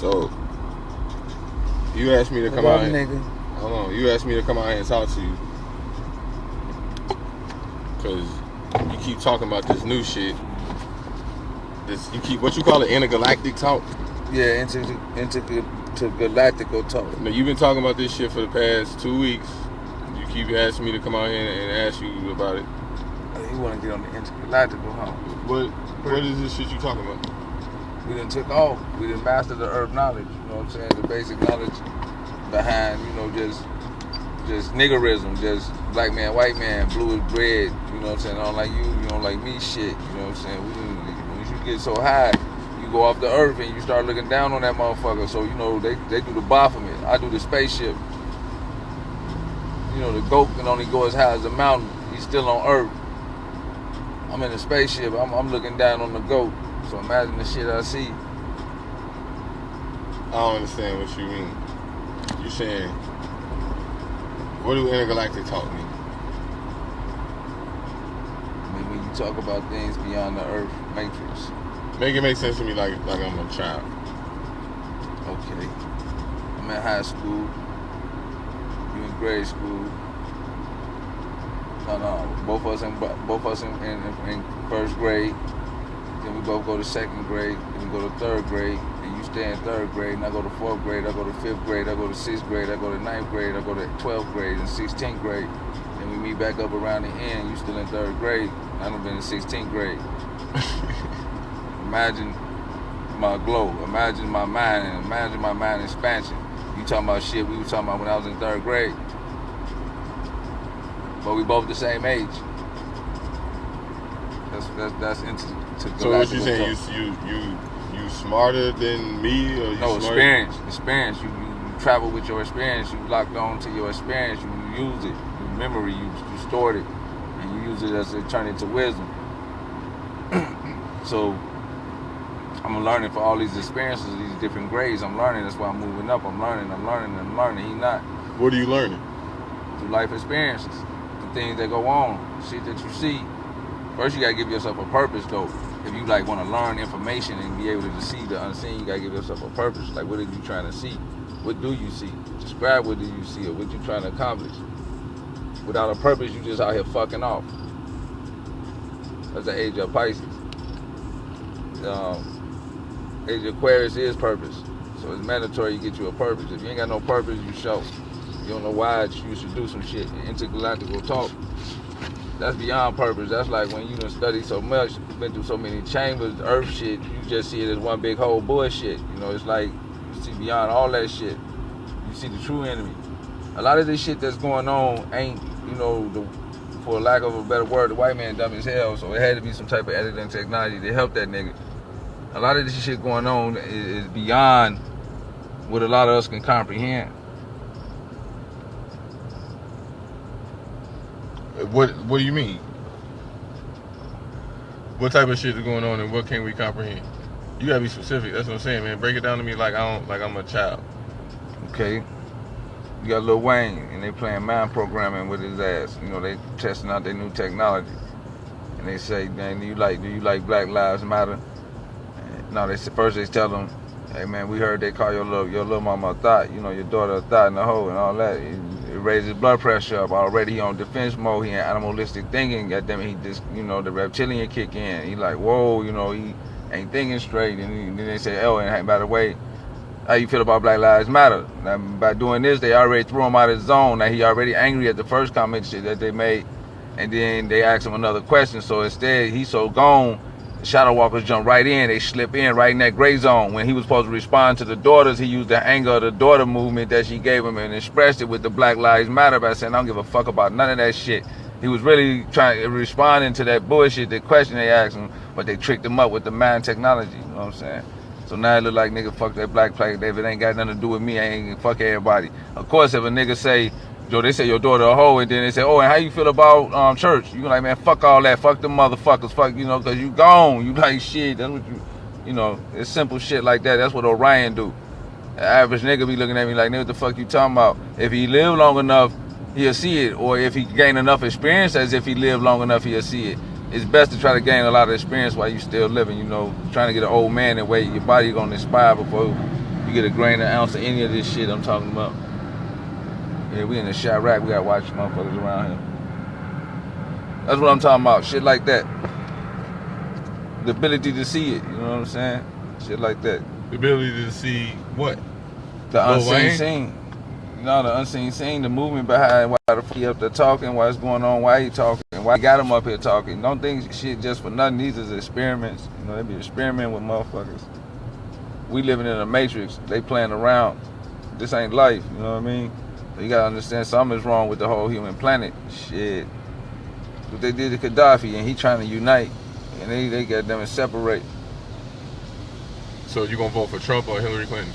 So, you asked me to come out here. Hold on. You asked me to come out here and talk to you. Because you keep talking about this new shit. You keep, what you call it, Intergalactic Talk? Yeah, Intergalactic Talk. Now, you've been talking about this shit for the past 2 weeks. You keep asking me to come out here and ask you about it. You want to get on the Intergalactic, huh? What is this shit you talking about? We done took off. We done mastered the earth knowledge. You know what I'm saying? The basic knowledge behind, just niggerism, just black man, white man, blue is red. You know what I'm saying? I don't like you, you don't like me, shit. You know what I'm saying? When you get so high, you go off the earth and you start looking down on that motherfucker. So they do the Baphomet. I do the spaceship. The goat can only go as high as the mountain. He's still on earth. I'm in the spaceship. I'm looking down on the goat. So imagine the shit I see. I don't understand what you mean. You saying, what do intergalactic talk mean? I mean, when you talk about things beyond the earth matrix. Make it make sense to me like I'm a child. Okay. I'm in high school. You in grade school. No. Both of us in first grade. Then we both go to second grade. Then we go to third grade. Then you stay in third grade. And I go to fourth grade. I go to fifth grade. I go to sixth grade. I go to ninth grade. I go to 12th grade and 16th grade. Then we meet back up around the end. You still in third grade. I done been in 16th grade. Imagine my glow. Imagine my mind. And imagine my mind expansion. You talking about shit we were talking about when I was in third grade. But we both the same age. That's into. So what you saying? You smarter than me, or you no smarter? Experience. You travel with your experience. You locked on to your experience. You use it. Your memory. You stored it, and you use it as it turn into wisdom. So I'm learning for all these experiences, these different grades. I'm learning. That's why I'm moving up. I'm learning. He not. What are you learning? Through life experiences, the things that go on, shit that you see. First, you gotta give yourself a purpose, though. If you want to learn information and be able to see the unseen, you gotta give yourself a purpose. Like, what are you trying to see? What do you see? Describe what do you see, or what you trying to accomplish. Without a purpose, you just out here fucking off. That's the age of Pisces. Age of Aquarius is purpose, so it's mandatory you get you a purpose. If you ain't got no purpose, you show. You don't know why you should do some shit. Intergalactic Talk. That's beyond purpose. That's like when you done studied so much, been through so many chambers, earth shit, you just see it as one big whole bullshit. It's like you see beyond all that shit. You see the true enemy. A lot of this shit that's going on ain't, for lack of a better word, the white man dumb as hell, so it had to be some type of editing technology to help that nigga. A lot of this shit going on is beyond what a lot of us can comprehend. What do you mean? What type of shit is going on and what can we comprehend? You gotta be specific. That's what I'm saying, man. Break it down to me like I'm a child. Okay. You got Lil Wayne and they playing mind programming with his ass. They testing out their new technology. And they say, man, do you like Black Lives Matter? No, first they tell them, hey man, we heard they call your little mama a thought, your daughter a thought in the hole and all that. It raises blood pressure up. Already he on defense mode, he in animalistic thinking, goddamn it, he just, the reptilian kick in. He like, whoa, he ain't thinking straight. And then they say, oh, and hey, by the way, how you feel about Black Lives Matter? Now, by doing this, they already threw him out of the zone. Now he already angry at the first comment shit that they made. And then they asked him another question. So instead, he's so gone, the shadow walkers jump right in. They slip in right in that gray zone. When he was supposed to respond to the daughters, he used the anger of the daughter movement that she gave him and expressed it with the Black Lives Matter by saying, I don't give a fuck about none of that shit. He was really responding to that bullshit, the question they asked him, but they tricked him up with the mind technology. You know what I'm saying? So now it look like, nigga, fuck that black flag. If it ain't got nothing to do with me, I ain't fuck everybody. Of course, if a nigga say, they say your daughter a hoe, and then they say, oh, and how you feel about church? You like, man, fuck all that. Fuck them motherfuckers. Fuck, because you gone. You like shit. That's what it's simple shit like that. That's what Orion do. The average nigga be looking at me like, nigga, what the fuck you talking about? If he live long enough, he'll see it. Or if he gain enough experience as if he lived long enough, he'll see it. It's best to try to gain a lot of experience while you still living, trying to get an old man and way your body gonna expire before you you get a grain of ounce of any of this shit I'm talking about. Yeah, we in the Chirac, we gotta watch motherfuckers around here. That's what I'm talking about, shit like that. The ability to see it, you know what I'm saying? Shit like that. The ability to see what? The unseen scene. No, the unseen scene, the movement behind why the fuck he up there talking, what's going on, why he talking, why he got him up here talking. Don't think shit just for nothing. These is experiments. You know, they be experimenting with motherfuckers. We living in a matrix. They playing around. This ain't life, you know what I mean? So you gotta understand something's wrong with the whole human planet. Shit. What they did to Gaddafi, and he trying to unite, and they got them to separate. So you gonna vote for Trump or Hillary Clinton?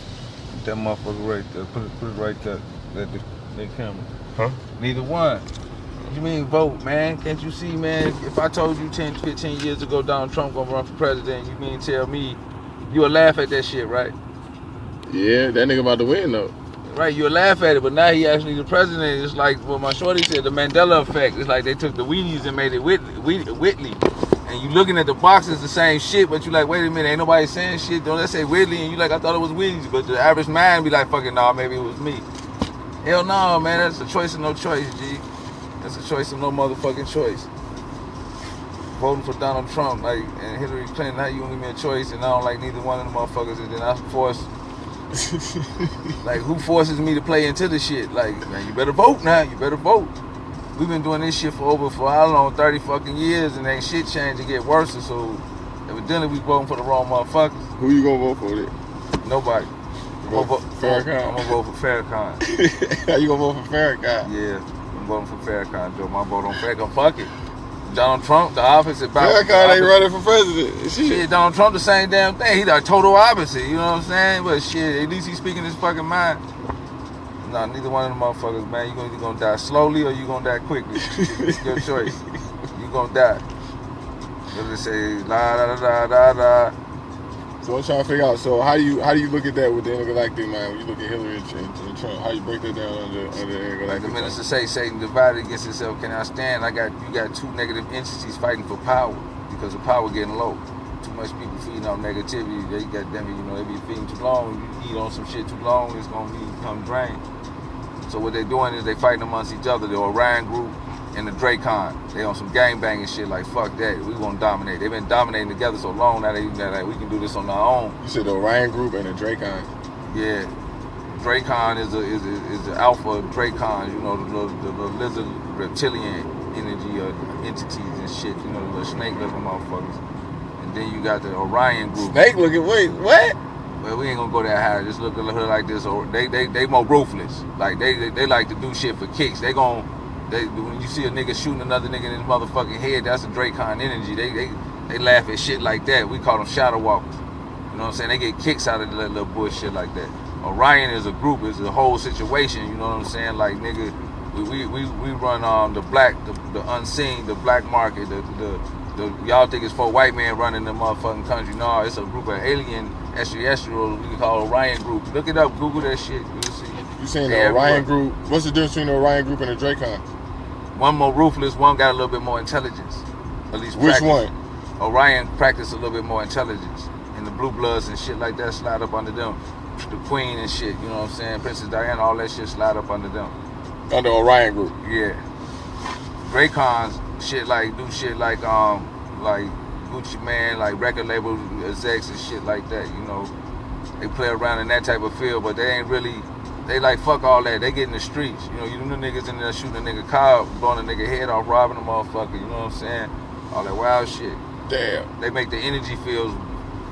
That motherfucker right there. Put it right there. That camera. Huh? Neither one. What you mean vote, man? Can't you see, man? If I told you 10, 15 years ago Donald Trump gonna run for president, you mean tell me you would laugh at that shit, right? Yeah, that nigga about to win though. Right, you'll laugh at it, but now he actually the president. It's like what my shorty said, the Mandela effect. It's like they took the Wheaties and made it Whitley. And you looking at the boxes the same shit, but you like, wait a minute, ain't nobody saying shit. Don't let's say Whitley, and you like, I thought it was Wheaties, but the average man be like, fucking nah, maybe it was me. Hell no, man, that's a choice of no choice, G. That's a choice of no motherfucking choice. Voting for Donald Trump, like, and Hillary Clinton, how you gonna give me a choice, and I don't like neither one of the motherfuckers, and then I force. Like, who forces me to play into the shit? Like, man, you better vote now. You better vote. We've been doing this shit for how long? 30 fucking years, and ain't shit changed to get worse. So, evidently, we voting for the wrong motherfuckers. Who you gonna vote for then? Nobody. I'm gonna vote for Farrakhan. How you gonna vote for Farrakhan? Yeah, I'm voting for Farrakhan, Joe. My vote on Farrakhan. Fuck it. Donald Trump, the opposite. Farrakhan ain't running for president. Shit, Donald Trump, the same damn thing. He the total opposite. You know what I'm saying? But shit, at least he's speaking his fucking mind. Nah, neither one of them motherfuckers, man. You either gonna die slowly or you gonna die quickly. It's your choice. You gonna die. They say la da da da da. So I'm trying to figure out. So how do you look at that with the Intergalactic man? When you look at Hillary and Trump, how you break that down under Intergalactic? The minister say Satan divided against itself cannot stand. You got two negative entities fighting for power because the power getting low. Too much people feeding on negativity. They got them, you know, they be feeding too long. When you eat on some shit too long, it's gonna become drained. So what they're doing is they fighting amongst each other. The Orion group and the Dracon. They on some gang banging shit like fuck that. We gonna dominate. They've been dominating together so long now that we can do this on our own. You said the Orion group and the Dracon. Yeah, Dracon is the alpha Dracon. You know the lizard reptilian energy entities and shit. You know the snake looking motherfuckers. And then you got the Orion group. Snake looking. Wait, what? Well, we ain't gonna go that high. Just look at her like this. Or they more ruthless. Like they like to do shit for kicks. When you see a nigga shooting another nigga in his motherfucking head, that's a Dracon energy. They laugh at shit like that. We call them shadow walkers. You know what I'm saying? They get kicks out of that little bullshit like that. Orion is a group, is a whole situation. You know what I'm saying? Like nigga, we run the black, the unseen, the black market. Y'all think it's for white men running the motherfucking country. No, it's a group of alien extraterrestrials we call Orion group. Look it up, Google that shit. You'll see. You saying the Orion group? What's the difference between the Orion group and the Dracon? One more ruthless, one got a little bit more intelligence. At least which one? Orion practice a little bit more intelligence. And the blue bloods and shit like that slide up under them. The queen and shit, you know what I'm saying? Princess Diana, all that shit slide up under them. Under Orion group? Yeah. Dracons do shit like Gucci Man, like record label execs and shit like that, you know. They play around in that type of field, but they ain't really, they like fuck all that. They get in the streets, you know. You know the niggas in there shooting a nigga car, blowing a nigga head off, robbing a motherfucker, you know what I'm saying? All that wild shit. Damn. They make the energy fields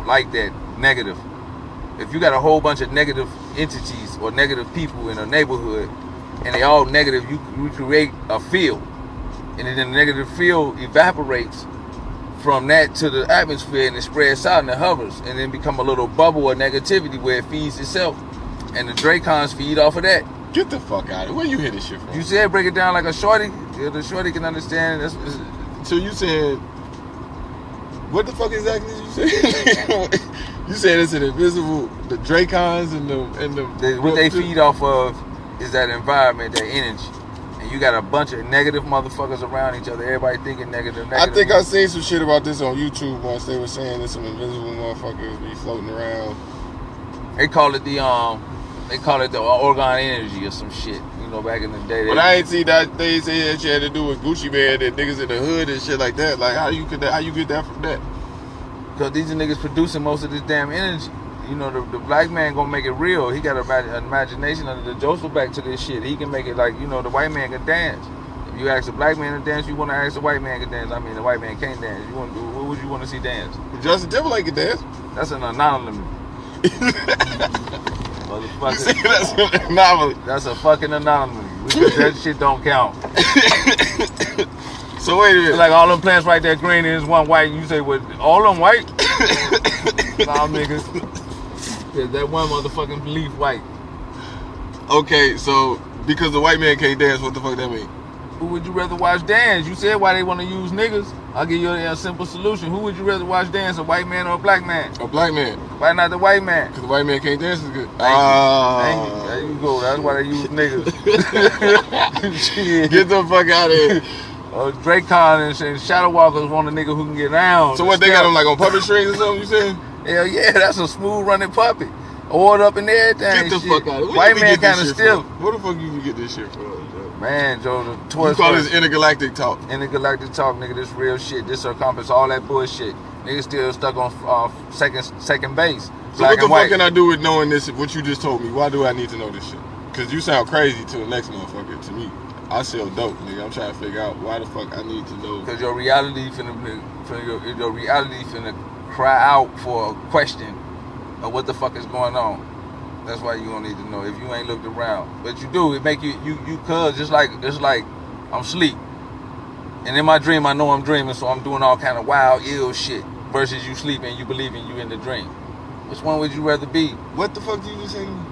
like that, negative. If you got a whole bunch of negative entities or negative people in a neighborhood, and they all negative, you create a field. And then the negative field evaporates from that to the atmosphere, and it spreads out and it hovers, and then become a little bubble of negativity where it feeds itself. And the Dracons feed off of that. Get the fuck out of it. Where you hear this shit from? You said break it down like a shorty. Yeah, the shorty can understand. So you said, what the fuck exactly did you say? You said it's an invisible, the Dracons and the what they feed off of is that environment, that energy. And you got a bunch of negative motherfuckers around each other. Everybody thinking negative. I think I seen some shit about this on YouTube once. They were saying there's some invisible motherfuckers be floating around They call it the orgone energy or some shit. You know, back in the day. But I ain't see that they say that shit had to do with Gucci Man and niggas in the hood and shit like that. Like how you get that from that? Because these are niggas producing most of this damn energy. You know, the black man gonna make it real. He got an imagination under the Joseph back to this shit. He can make it like, you know, the white man can dance. If you ask a black man to dance, you want to ask the white man to dance. I mean, the white man can't dance. You want to do, what would you want to see dance? Justin Timberlake can dance. That's an anomaly. You say that's an anomaly. That's a fucking anomaly. That shit don't count. So wait a minute. Like all them plants right there green and there's one white. And you say, what, all them white? Nah, niggas. That one motherfucking leaf white. Okay, so because the white man can't dance, what the fuck that mean? Who would you rather watch dance? You said why they want to use niggas. I'll give you a simple solution. Who would you rather watch dance, a white man or a black man? A black man. Why not the white man? Because the white man can't dance as good. Thank you. There you go. That's why they use niggas. Get the fuck out of here. Dracon and Shadow Walkers want a nigga who can get down. So what, they got them like on puppet strings or something, you saying? Hell yeah, that's a smooth running puppet. Oiled up and everything. Get the fuck out of here. White man kind of still. Where the fuck you get this shit from, Joe? Man, Joe, the toy. You call this Intergalactic Talk. Intergalactic Talk, nigga. This real shit. This encompass all that bullshit. Niggas still stuck on second base. So Black what the fuck can I do with knowing this? What you just told me? Why do I need to know this shit? Because you sound crazy to the next motherfucker. To me, I sell dope, nigga. I'm trying to figure out why the fuck I need to know. Because your reality finna cry out for a question of what the fuck is going on. That's why you gonna need to know if you ain't looked around. But you do. It make you cuz just like I'm asleep. And in my dream I know I'm dreaming, so I'm doing all kind of wild, ill shit. Versus you sleeping, you believing you in the dream. Which one would you rather be? What the fuck did you just say to me?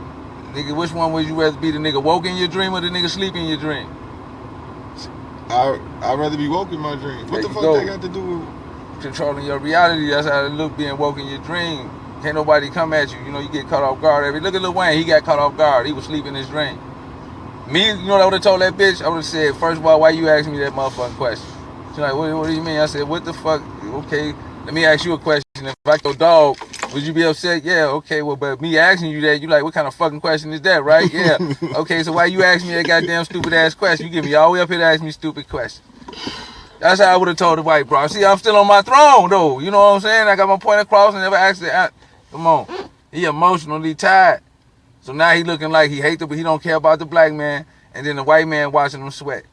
Nigga, which one would you rather be? The nigga woke in your dream or the nigga sleep in your dream? I'd rather be woke in my dream. What the fuck that got to do with controlling your reality? That's how it look, being woke in your dream. Can't nobody come at you. You know, you get caught off guard. Look at Lil Wayne. He got caught off guard. He was sleeping in his dream. Me, you know what I would have told that bitch? I would have said, first of all, why you asking me that motherfucking question? She's like, what do you mean? I said, what the fuck? Okay, let me ask you a question. If I kill a dog, would you be upset? Yeah, okay, well, but me asking you that, you like, what kind of fucking question is that, right? Yeah. Okay, so why you asking me that goddamn stupid ass question? You get me all the way up here to ask me stupid questions. That's how I would have told the white bro. See, I'm still on my throne, though. You know what I'm saying? I got my point across and never asked it. Come on. He emotionally tired. So now he looking like he hate but he don't care about the black man. And then the white man watching him sweat.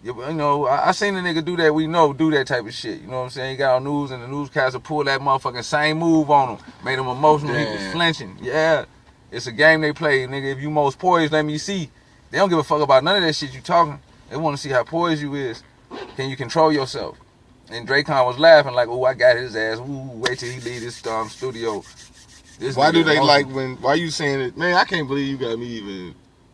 You know, I seen a nigga do that. We know do that type of shit. You know what I'm saying? He got on news and the newscaster pulled that motherfucking same move on him. Made him emotional. Damn. He was flinching. Yeah. It's a game they play, nigga. If you most poised, let me see. They don't give a fuck about none of that shit you talking. They want to see how poised you is. Can you control yourself? And Dracon was laughing like, oh, I got his ass. Ooh, wait till he leave this studio. Why do they like why you saying it? Man, I can't believe you got me even.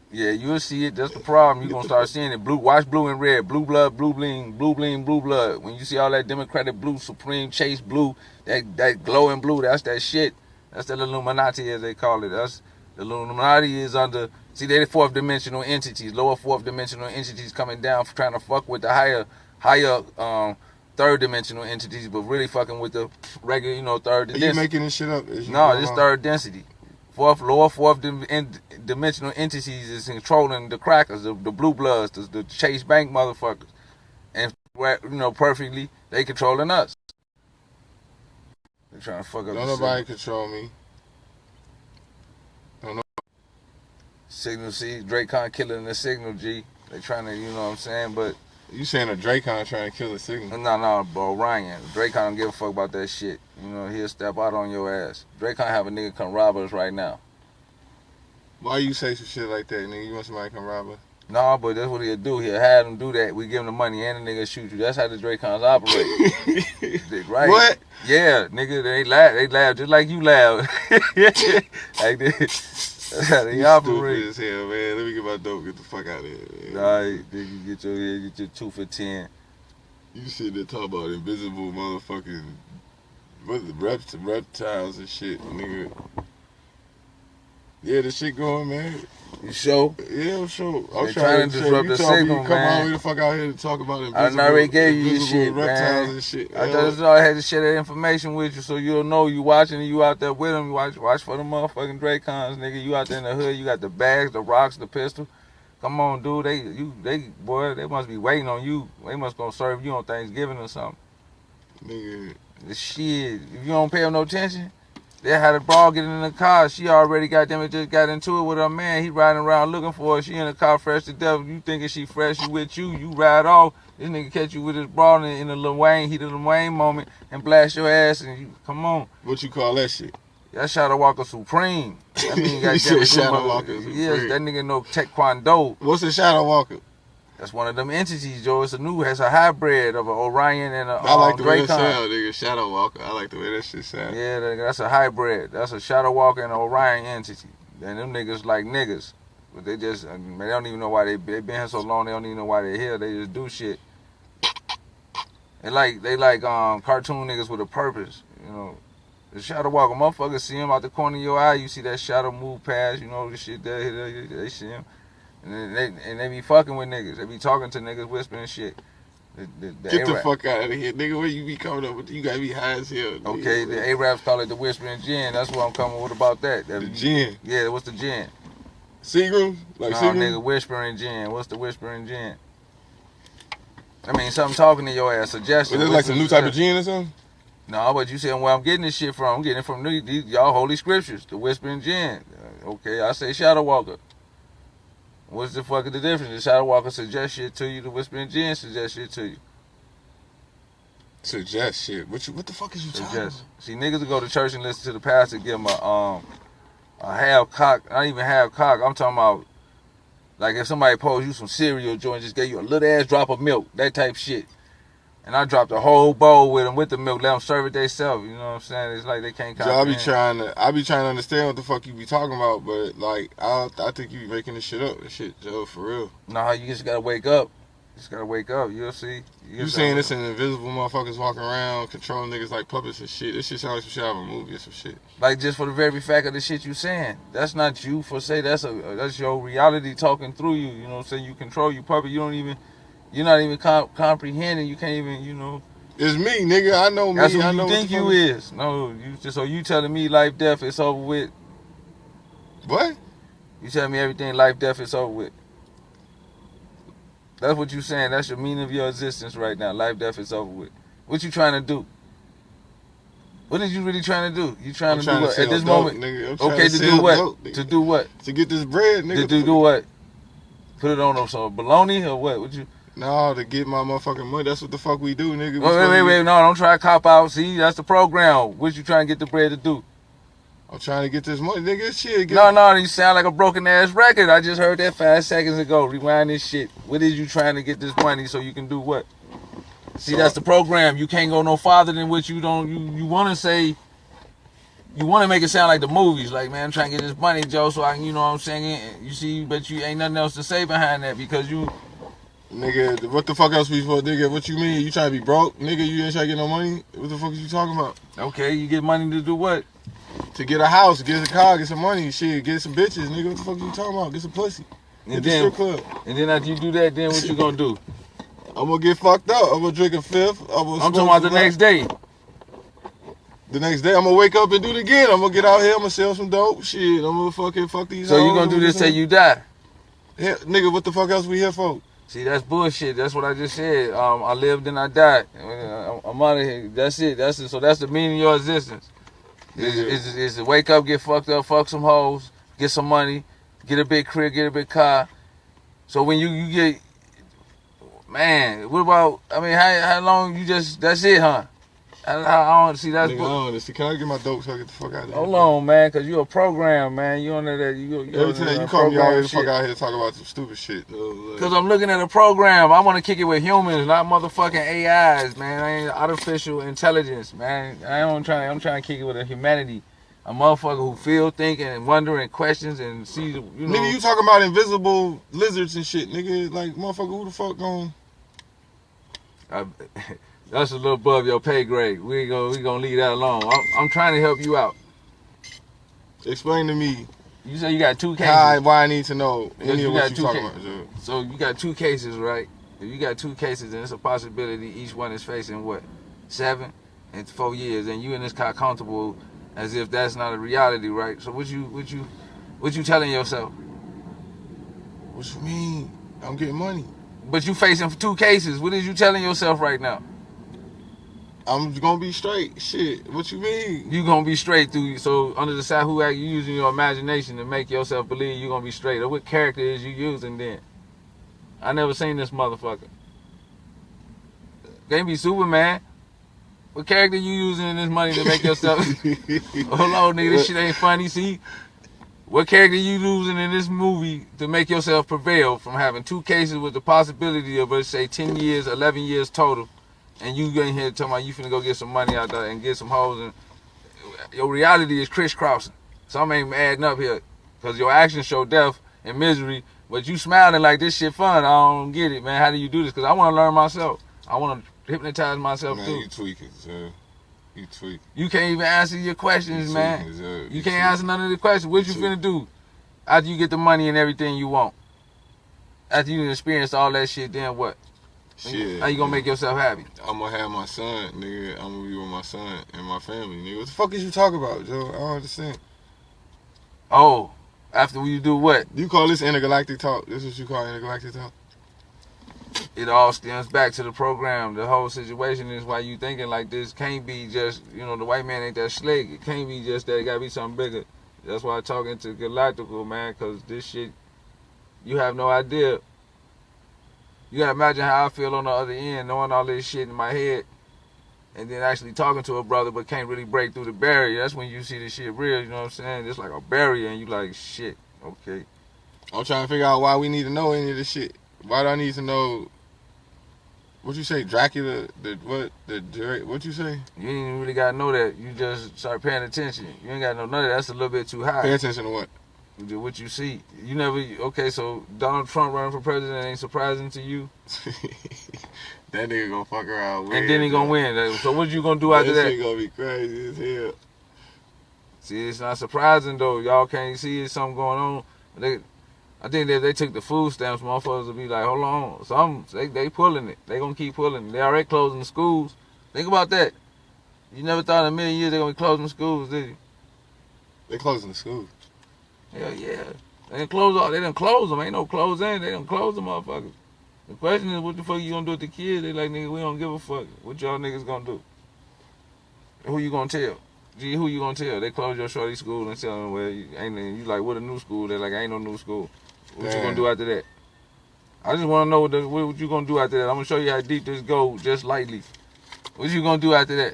Yeah, you'll see it. That's the problem. You're going to start seeing it. Watch blue and red. Blue blood, blue bling, blue bling, blue blood. When you see all that Democratic blue, Supreme Chase blue, that glowing blue, that's that shit. That's the Illuminati, as they call it. That's the Illuminati is under, see, they're the fourth dimensional entities, lower fourth dimensional entities coming down for trying to fuck with the higher third dimensional entities, but really fucking with the regular, third density. Are you making this shit up? No, this third density. Lower fourth dimensional entities is controlling the crackers, the blue bloods, the Chase Bank motherfuckers. And, perfectly, they controlling us. They're trying to fuck up. Don't nobody control me. Don't know. Signal C, Dracon killing the signal G. They trying to, you know what I'm saying, but. You saying a Dracon trying to kill the signal? No, bro, Ryan. Dracon don't give a fuck about that shit. He'll step out on your ass. Dracon have a nigga come rob us right now. Why you say some shit like that, nigga? You want somebody to come rob us? No, but that's what he'll do. He'll have them do that. We give him the money and the nigga shoot you. That's how the Dracons operate. Right? What? Yeah, nigga, they laugh just like you laugh. Like this. That's how they operate. Stupid as hell, man. Let me get my dope. Get the fuck out of here, man. Alright, nigga, get your 2 for 10. You sitting there talking about invisible motherfucking reptiles and shit, nigga. Yeah, the shit going, man. You sure? Yeah, I'm sure. I'm They trying to disrupt you the told me signal, you come all man. the way the fuck out here to talk about I already gave you your shit, reptiles man. and shit. I just know I had to share that information with you so you'll know you watching and you out there with them. Watch for the motherfucking Dracons, nigga. You out there in the hood, you got the bags, the rocks, the pistol. Come on, dude. They must be waiting on you. They must gonna serve you on Thanksgiving or something. Nigga. The shit. If you don't pay them no attention, they had a broad getting in the car. She already just got into it with her man. He riding around looking for her. She in the car fresh to death. You thinking she fresh? She with you? You ride off. This nigga catch you with his broad in the Lil Wayne, heat of the Wayne moment, and blast your ass. And you come on. What you call that shit? That Shadow Walker Supreme. I mean, you said Shadow Walker Supreme. Yes, that nigga know Taekwondo. What's a Shadow Walker? That's one of them entities, Joe. It's a hybrid of an Orion and a I like the way Dracon. that sound, nigga. Shadow Walker. I like the way that shit sound. Yeah, that's a hybrid. That's a Shadow Walker and an Orion entity. And them niggas like niggas. But they just, they don't even know why they been here so long. They don't even know why they're here. They just do shit. They like cartoon niggas with a purpose, you know. The Shadow Walker, motherfuckers see him out the corner of your eye. You see that shadow move past, you know, the shit there. They see him. And they be fucking with niggas. They be talking to niggas, whispering shit. Get the fuck out of here, nigga. Where you be coming up with? You gotta be high as hell. Nigga. Okay, the Arabs call it the whispering gin. That's what I'm coming with about that. The gin. Yeah, what's the gin? Seagram? Like no, Seagram? Nigga, whispering gin. What's the whispering gin? I mean, something talking to your ass, suggestion. Is it like some new type of gin or something? No, but you saying where I'm getting this shit from. I'm getting it from y'all holy scriptures, the whispering gin. Okay, I say Shadow Walker. What's the fuck of the difference? The Shadow Walker suggests shit to you, the whispering gin suggests shit to you. Suggest shit. What the fuck is you talking about? See, niggas will go to church and listen to the pastor give them a half cock, not even half cock. I'm talking about like if somebody posed you some cereal joint, just gave you a little ass drop of milk, that type shit. And I dropped a whole bowl with them with the milk, let them serve it themselves. You know what I'm saying? It's like they can't comprehend. So I be trying to understand what the fuck you be talking about, but like I think you be making this shit up. This shit, Joe, for real. Nah, you just gotta wake up. Just gotta wake up. You'll see. You saying this in invisible motherfuckers walking around controlling niggas like puppets and shit. This shit sounds like some shit out of a movie or some shit. Like just for the very fact of the shit you saying. That's not you for say. That's your reality talking through you. You know what I'm saying? You control your puppet. You're not even comprehending. You can't even, you know. It's me, nigga. I know me. That's who I know you think you is. No, you telling me life, death, it's over with. What? You telling me everything, life, death, it's over with. That's what you saying. That's your meaning of your existence right now. Life, death, it's over with. What you trying to do? What is you really trying to do? You trying to do what at this moment? Nigga. Okay, to do what? To do what? To get this bread, nigga. To do what? Put it on some bologna or what? What you? No, to get my motherfucking money. That's what the fuck we do, nigga. Wait. No, don't try to cop out. See, that's the program. What you trying to get the bread to do? I'm trying to get this money, nigga. Shit. No, you sound like a broken ass record. I just heard that 5 seconds ago. Rewind this shit. What is you trying to get this money so you can do what? See, that's the program. You can't go no farther than what you don't. You want to say. You want to make it sound like the movies, like, man, I'm trying to get this money, Joe, so I can, you know what I'm saying? You see, but you ain't nothing else to say behind that because you. Nigga, what the fuck else we for, nigga? What you mean? You trying to be broke? Nigga, you ain't trying to get no money? What the fuck is you talking about? Okay, you get money to do what? To get a house, get a car, get some money, shit, get some bitches, nigga. What the fuck you talking about? Get some pussy. Get the strip club. And then after you do that, then what you gonna do? I'm gonna get fucked up. I'm gonna drink a fifth. I'm talking about the next day. The next day, I'm gonna wake up and do it again. I'm gonna get out here, I'm gonna sell some dope. Shit, I'm gonna fucking fuck these So you gonna do this till you die? Yeah, nigga, what the fuck else we here for? See, that's bullshit. That's what I just said. I lived and I died. I'm out of here. That's it. So that's the meaning of your existence. Is to wake up, get fucked up, fuck some hoes, get some money, get a big crib, get a big car. So when you get, man, what about, I mean, how long you just, that's it, huh? I don't see that's. Nigga, can I get my dope so I get the fuck out of here? Hold on, man, cause you a program, man. You under that? Every time you call me out here, the fuck out here to talk about some stupid shit. Cause I'm looking at a program. I want to kick it with humans, not motherfucking AIs, man. I ain't artificial intelligence, man. I'm trying to kick it with a humanity, a motherfucker who feel, thinking, and wondering questions and see. You know. Nigga, you talking about invisible lizards and shit, nigga? Like, motherfucker, who the fuck gon'? That's a little above your pay grade. We gonna leave that alone. I'm trying to help you out. Explain to me You say you got 2 cases. Why I need to know any You of what got you 2 talking cases. about, Joe? So you got 2 cases, right? If you got 2 cases, then it's a possibility each one is facing what, 7 and 4 years, and you in this car comfortable as if that's not a reality, right? So what you telling yourself? What you mean? I'm getting money. But you facing 2 cases. What is you telling yourself right now? I'm gonna be straight. Shit. What you mean? You gonna be straight through. So under the Sahu Act, you using your imagination to make yourself believe you gonna be straight. Or what character is you using then? I never seen this motherfucker. Can't be Superman. What character you using in this money to make yourself? Hold on, nigga, this shit ain't funny. See, what character you using in this movie to make yourself prevail from having 2 cases with the possibility of, let's say, 10 years, 11 years total, and you in here talking about you finna go get some money out there and get some hoes, and your reality is crisscrossing. Something ain't adding up here, cause your actions show death and misery, but you smiling like this shit fun. I don't get it, man. How do you do this? Cause I want to learn myself. I want to hypnotize myself too. You tweaking, sir. You tweaking. You can't even answer your questions, man. You can't answer none of the questions. What you finna do after you get the money and everything you want? After you experience all that shit, then what? Shit. How you gonna make yourself happy? I'm gonna have my son, nigga. I'm gonna be with my son and my family, nigga. What the fuck is you talking about, Joe? I don't understand. Oh, after you do what? You call this Intergalactic Talk? This is what you call Intergalactic Talk? It all stems back to the program. The whole situation is why you thinking like this. Can't be just, the white man ain't that slick. It can't be just that. It gotta be something bigger. That's why I talk Intergalactical, man, because this shit, you have no idea. You gotta imagine how I feel on the other end, knowing all this shit in my head, and then actually talking to a brother but can't really break through the barrier. That's when you see this shit real, you know what I'm saying? It's like a barrier and you like, shit, okay. I'm trying to figure out why we need to know any of this shit. Why do I need to know? What you say, Dracula? What you say? You ain't even really gotta know that. You just start paying attention. You ain't gotta know none of that. That's a little bit too high. Pay attention to what? What you see. You never. Okay, so Donald Trump running for president ain't surprising to you? That nigga gonna fuck around win. And then he gonna win. So what you gonna do after that? That shit gonna be crazy as hell. See, it's not surprising though. Y'all can't see it. Something going on. I think that they took the food stamps, motherfuckers will be like, hold on. They pulling it. They gonna keep pulling it. They already closing the schools. Think about that. You never thought in a million years they gonna be closing the schools, did you? They closing the schools. Hell yeah. They didn't close them. Ain't no close in. They didn't close them motherfuckers. The question is, what the fuck you gonna do with the kids? They like, nigga, we don't give a fuck. What y'all niggas gonna do? Who you gonna tell? Gee, who you gonna tell? They close your shorty school and tell them, well, you like, what a new school? They're like, ain't no new school. What you gonna do after that? I just want to know what you gonna do after that. I'm gonna show you how deep this goes, just lightly. What you gonna do after that?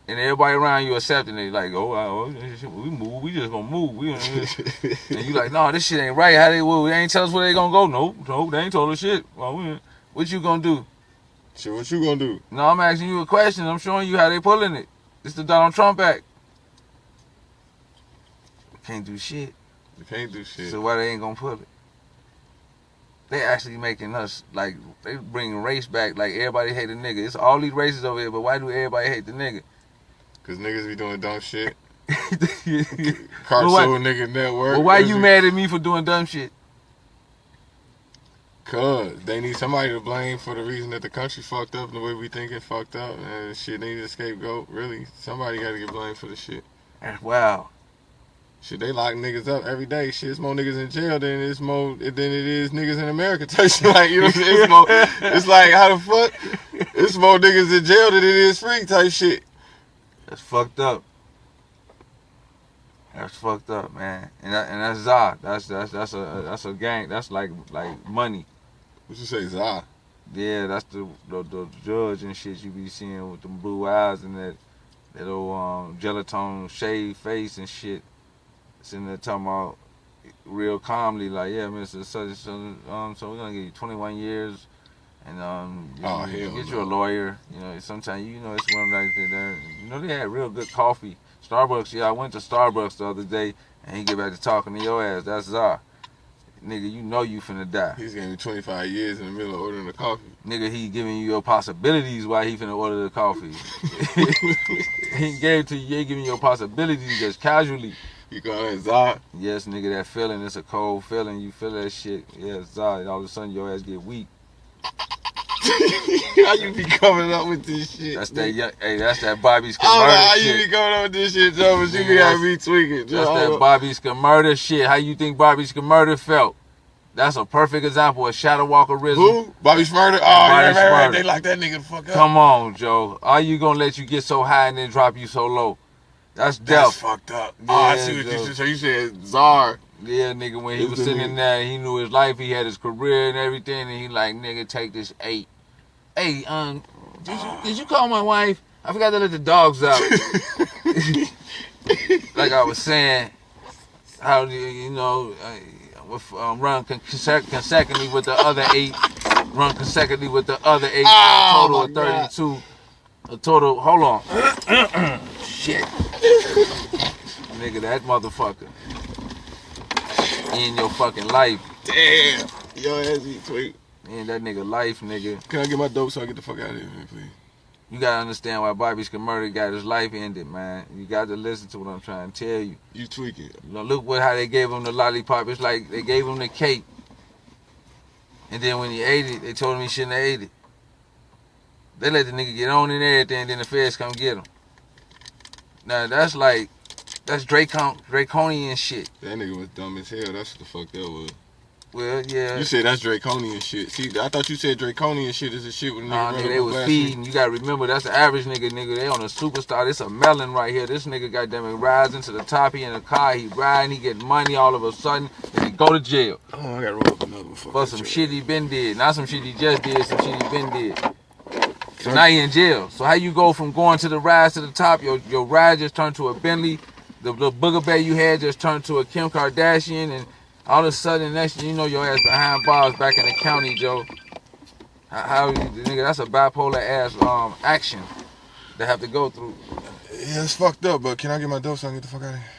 And everybody around you accepting it, like, we move, we just gonna move. And you like, no, this shit ain't right. They ain't tell us where they gonna go. Nope, they ain't told us shit. Well, what you gonna do? Shit, what you gonna do? No, I'm asking you a question. I'm showing you how they pulling it. It's the Donald Trump Act. Can't do shit. You can't do shit. So why they ain't gonna pull it? They actually making us, like, they bringing race back, like everybody hate a nigga. It's all these races over here, but why do everybody hate the nigga? Cause niggas be doing dumb shit. Cartoon nigga network. Well, why you mad at me for doing dumb shit? Cause they need somebody to blame for the reason that the country fucked up and the way we thinking fucked up and shit need a scapegoat. Really, somebody got to get blamed for the shit. Wow. Shit, they lock niggas up every day. Shit, it's more niggas in jail than it is niggas in America. Like, you know what I'm saying? It's like, how the fuck? It's more niggas in jail than it is free type shit. That's fucked up. That's fucked up, man. And that's ZA. That's a gang. That's like money. What you say, ZA? Yeah, that's the judge and shit you be seeing with them blue eyes and that old gelatone shaved face and shit. Sitting there talking about real calmly, like, yeah, Mr. Such and such, so we're gonna give you 21 years, and get you a lawyer. You know, sometimes it's one like that. They had real good coffee. Starbucks, yeah, I went to Starbucks the other day, and he get back to talking to your ass. That's Czar. Nigga, you know you finna die. He's giving you 25 years in the middle of ordering the coffee. Nigga, he giving you your possibilities while he finna order the coffee. He gave to you, he ain't giving you your possibilities just casually. You call that Zod? Yes, nigga, that feeling, it's a cold feeling. You feel that shit. Yeah, Zod. All of a sudden, your ass get weak. How you be coming up with this shit? That's that young, hey, that's that Bobby I don't know Skimurder how shit. you be coming up with this shit, Joe, but you be having me tweaking. Joe, That's that Bobby Skimurder shit. How you think Bobby Skimurder felt? That's a perfect example of shadow walkerism. Who? Bobby Smurder? Oh, Bobby right. Shmurda. They locked that nigga the fuck up. Come on, Joe. Are you gonna let you get so high and then drop you so low? That's That's death. fucked up. Yeah, Oh, I see what Joe. you said. So you said Czar. Yeah, nigga, when he It's was the sitting nigga. in there, he knew his life, he had his career and everything, and he like, nigga, take this 8. Hey, did you call my wife? I forgot to let the dogs out. Like I was saying, how do you know, run consecutively with the other 8, run consecutively with the other 8, a total of 32. A total, hold on. Shit. Nigga, that motherfucker. In your fucking life. Damn. Yo, ass eat tweak. In that nigga life, nigga. Can I get my dope so I get the fuck out of here, man, please? You gotta understand why Bobby Skimurder got his life ended, man. You got to listen to what I'm trying to tell you. You tweaking. You know, look how they gave him the lollipop. It's like they gave him the cake. And then when he ate it, they told him he shouldn't have ate it. They let the nigga get on in everything, then the feds come get him. Now, that's draconian shit. That nigga was dumb as hell. That's what the fuck that was. Well, yeah. You said that's draconian shit. See, I thought you said draconian shit is the shit with a nigga Nah, running nigga, they up was last feeding. week. You gotta remember, that's the average nigga. They on a superstar. This a melon right here. This nigga, goddamn it, rising to the top. He in a car. He riding. He getting money all of a sudden. And he go to jail. Oh, I gotta roll up another one. For some shit he been did. Not some shit he just did. Some shit he been did. So now he in jail. So how you go from going to the rise to the top? Your ride just turned to a Bentley. The little booger bag you had just turned to a Kim Kardashian, and all of a sudden, next you know, your ass behind bars back in the county, Joe. How nigga? That's a bipolar ass action to have to go through. Yeah, it's fucked up, but can I get my dope so I can get the fuck out of here?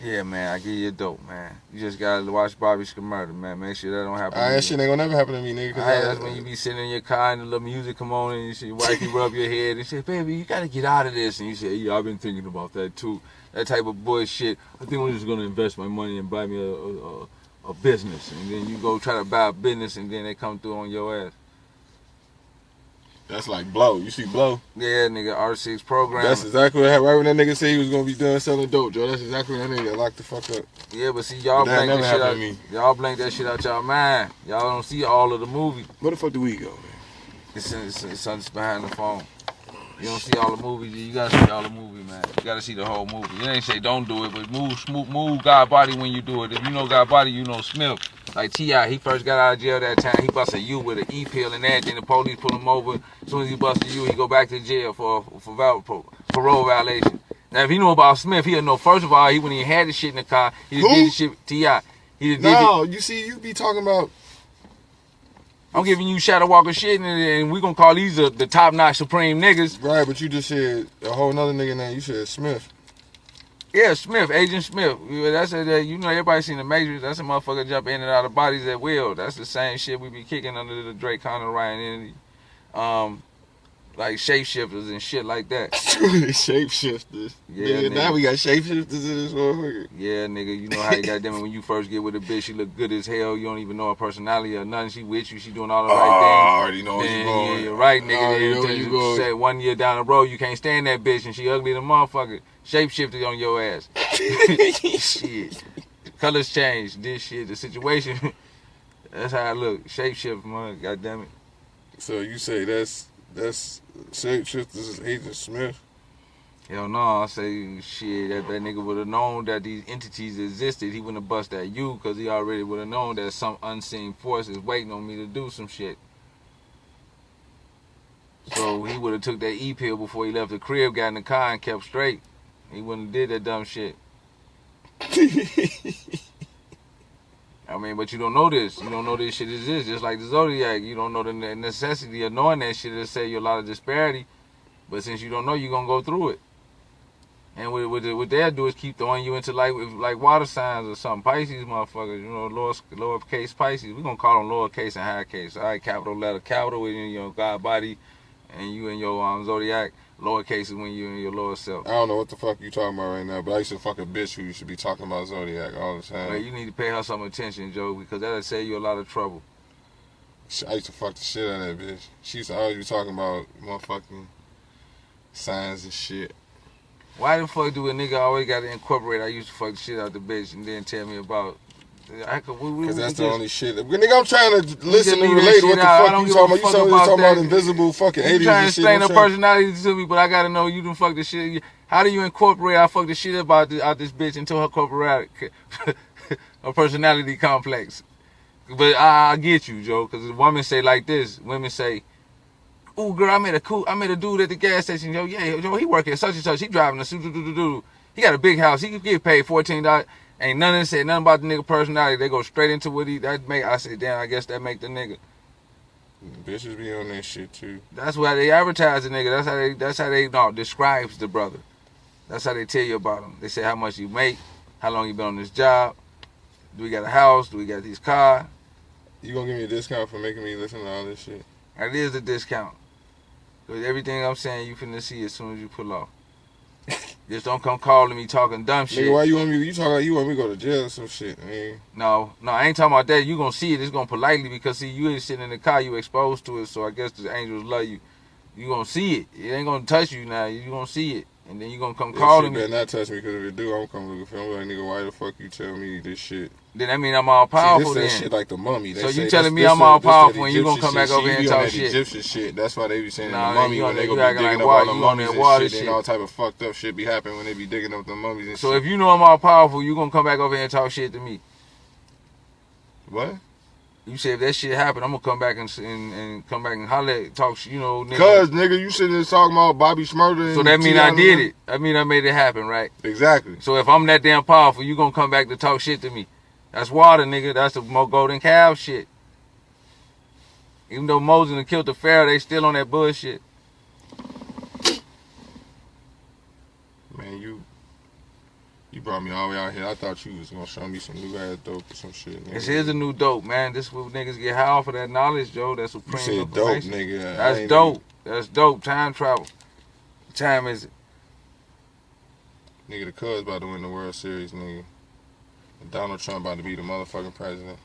Yeah, man, I give you a dope, man. You just gotta watch Bobby Skimurder, man. Make sure that don't happen. That shit ain't gonna never happen to me, nigga. That's when you be sitting in your car and the little music come on and you see your wife, you rub your head and say, baby, you gotta get out of this. And you say, yeah, I've been thinking about that too. That type of bullshit. I think I'm just gonna invest my money and buy me a business. And then you go try to buy a business and then they come through on your ass. That's like Blow. You see Blow? Yeah, nigga, R6 program. That's exactly what happened. Right when that nigga said he was gonna be done selling dope, Joe. That's exactly when that nigga got locked the fuck up. Yeah, but see, y'all But that blank never that shit happened out. to me. Y'all blank that shit out y'all mind. Y'all don't see all of the movie. Where the fuck do we go, man? It's behind the phone. You don't see all the movies. You gotta see all the movie, man. You gotta see the whole movie. It ain't say don't do it, but move God body when you do it. If you know God body, you know Smith. Like T.I., he first got out of jail that time. He busted U with an E-pill and everything. The police pull him over. As soon as he busted U, he go back to jail for parole violation. Now, if he knew about Smith, he'll know, first of all, when he had the shit in the car, he just did the shit, T.I. He just did No, you see, you be talking about... I'm giving you Shadow Walker shit, and we gonna call these the top-notch supreme niggas. Right, but you just said a whole nother nigga name. You said Smith. Yeah, Smith, Agent Smith. That's you know, everybody seen the Matrix. That's a motherfucker jump in and out of bodies at will. That's the same shit we be kicking under the Drake Connor Ryan entity. Like shapeshifters and shit like that. Shapeshifters. Yeah, nigga, now we got shapeshifters in this motherfucker. Yeah, nigga, you know how you goddamn it when you first get with a bitch, she look good as hell. You don't even know her personality or nothing. She with you, she doing all the right things. I already know where you going. Yeah, you're right, nigga. I already know where you going. Say 1 year down the road, you can't stand that bitch and she ugly as a motherfucker. Shapeshifted on your ass. Shit. The colors change. This shit, the situation. That's how I look. Shapeshift, man. Goddamn it. So you say that's shapeshifters is Agent Smith? Hell no, I say shit. That nigga would have known that these entities existed. He wouldn't have bust at you because he already would have known that some unseen force is waiting on me to do some shit. So he would have took that E-pill before he left the crib, got in the car, and kept straight. He wouldn't have did that dumb shit. I mean, but you don't know this. You don't know this shit exists. Just like the Zodiac, you don't know the necessity of knowing that shit. It'll save you a lot of disparity. But since you don't know, you're going to go through it. And what they'll do is keep throwing you into like water signs or something. Pisces, motherfuckers, you know, lowercase Pisces. We're going to call them lowercase and high case. All right, capital letter, capital with your God body and you and your Zodiac. Lower cases when you're in your lower self. I don't know what the fuck you talking about right now, but I used to fuck a bitch who used to be talking about Zodiac all the time. Well, you need to pay her some attention, Joe, because that'll save you a lot of trouble. I used to fuck the shit out of that bitch. She used to always be talking about motherfucking signs and shit. Why the fuck do a nigga always gotta incorporate I used to fuck the shit out the bitch and then tell me about... Because that's the only shit. Nigga, I'm trying to listen and relate to what the fuck you talking about. You talking about invisible fucking 80s and shit. You trying to explain the personality to me, but I gotta know you done fuck the shit. How do you incorporate I fuck the shit out this bitch into her corporate her personality complex? But I get you, Joe, because women say like this. Women say, "Ooh, girl, I met a dude at the gas station. Yo, yeah, Joe, he work at such and such. He driving a suit. He got a big house. He could get paid $14. Ain't none of them said nothing about the nigga personality. They go straight into what I said, damn, I guess that make the nigga. Bitches be on that shit too. That's why they advertise the nigga. That's how they describes the brother. That's how they tell you about him. They say how much you make, how long you been on this job, do we got a house, do we got these cars. You gonna give me a discount for making me listen to all this shit? That is a discount. Because everything I'm saying you finna see as soon as you pull off. Just don't come calling me talking dumb shit. Nigga, why you want me? You want me to go to jail or some shit? Man. No, I ain't talking about that. You gonna see it. It's gonna politely because see you ain't sitting in the car. You exposed to it. So I guess the angels love you. You gonna see it. It ain't gonna touch you now. You gonna see it, and then you gonna come calling me. Better not touch me because if it do, I'm gonna come looking for. I'm like, nigga, why the fuck you tell me this shit? Then that mean I'm all powerful. See, this then shit like the mummy. So you telling me I'm all powerful and you gonna come back over here and talk shit? Egyptian shit. That's why they be saying the Nah, mummy when they go be digging up all the mummies and shit, and all type of fucked up shit be happening when they be digging up the mummies and shit. So if you know I'm all powerful, you gonna come back over here and talk shit to me? What? You say if that shit happen, I'm gonna come back and come back and holler, talk, you know, nigga. Cause nigga, you sitting there talking about Bobby Shmurda. So that mean I did it. I mean I made it happen, right? Exactly. So if I'm that damn powerful, you gonna come back to talk shit to me? That's water, nigga. That's the more golden cow shit. Even though Moses and killed the Pharaoh, they still on that bullshit. Man, you brought me all the way out here. I thought you was gonna show me some new ass dope or some shit. Nigga. This is a new dope, man. This is what niggas get high off of that knowledge, Joe. That's supreme. You said dope, nigga. That's dope. That's dope. Time travel. What time is it? Nigga, the Cubs about to win the World Series, nigga. And Donald Trump about to be the motherfucking president.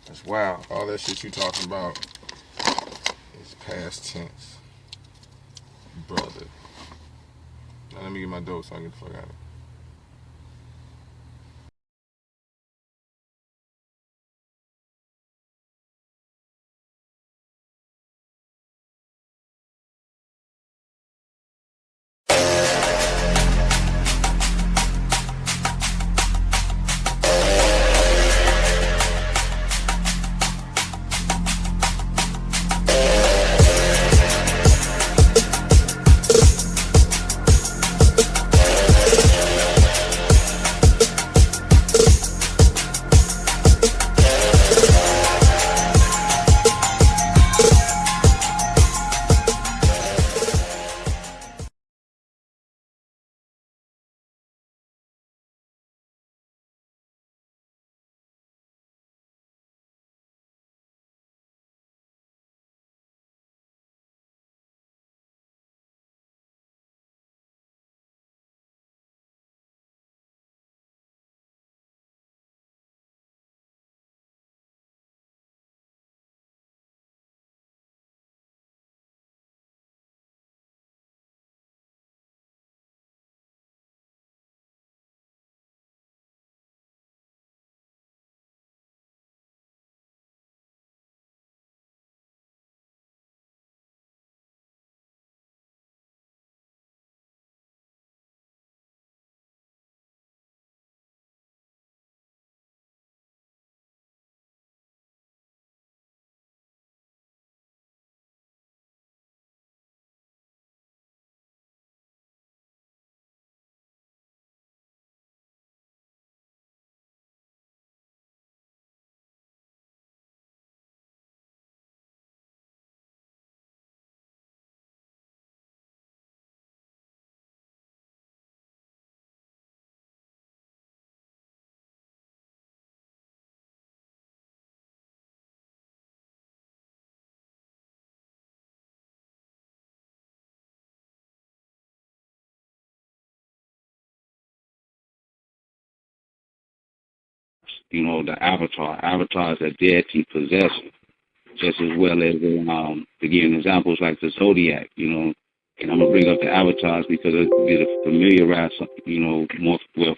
That's wild. All that shit you talking about is past tense, brother. Now let me get my dope so I can get the fuck out of it. the avatar. Avatars are deity possessed, just as well as to give examples like the zodiac, and I'm gonna bring up the avatars because it'll familiarize,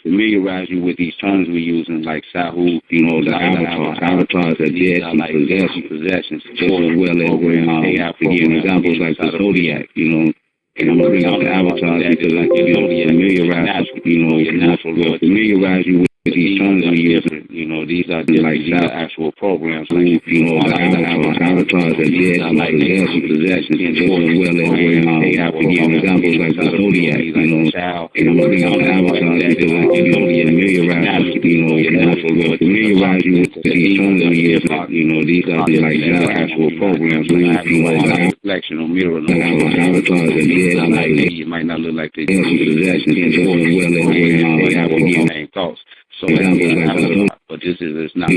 familiarize you with these terms we're using, like Sahu, the avatars. Avatars are deity possessions, just as well as to give examples like the zodiac, and I'm gonna bring up the avatars because familiarize, familiarize you with these terms we use. These are just like actual programs. Like, the avatars are deity possessions, just as well as to give examples like the zodiac. And I'm gonna bring up the avatars because familiarize, familiarize you with these terms we use. These are just like actual programs. Like reflection or mirror. Avatars are deity. It might not look like they possessions, just as well as to give thoughts. So, but this is not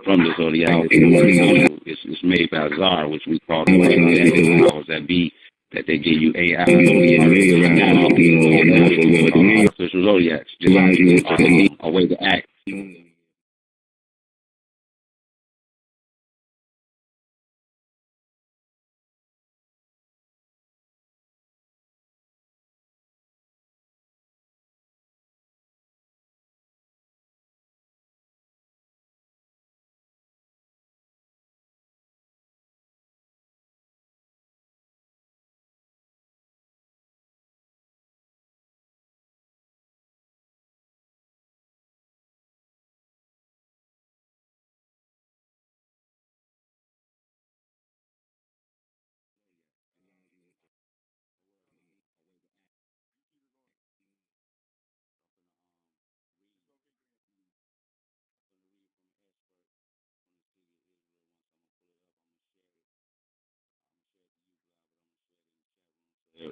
from the zodiac. It's made by Zar, which we call the powers that be, that they give you AI. Artificial zodiacs, just a way to act.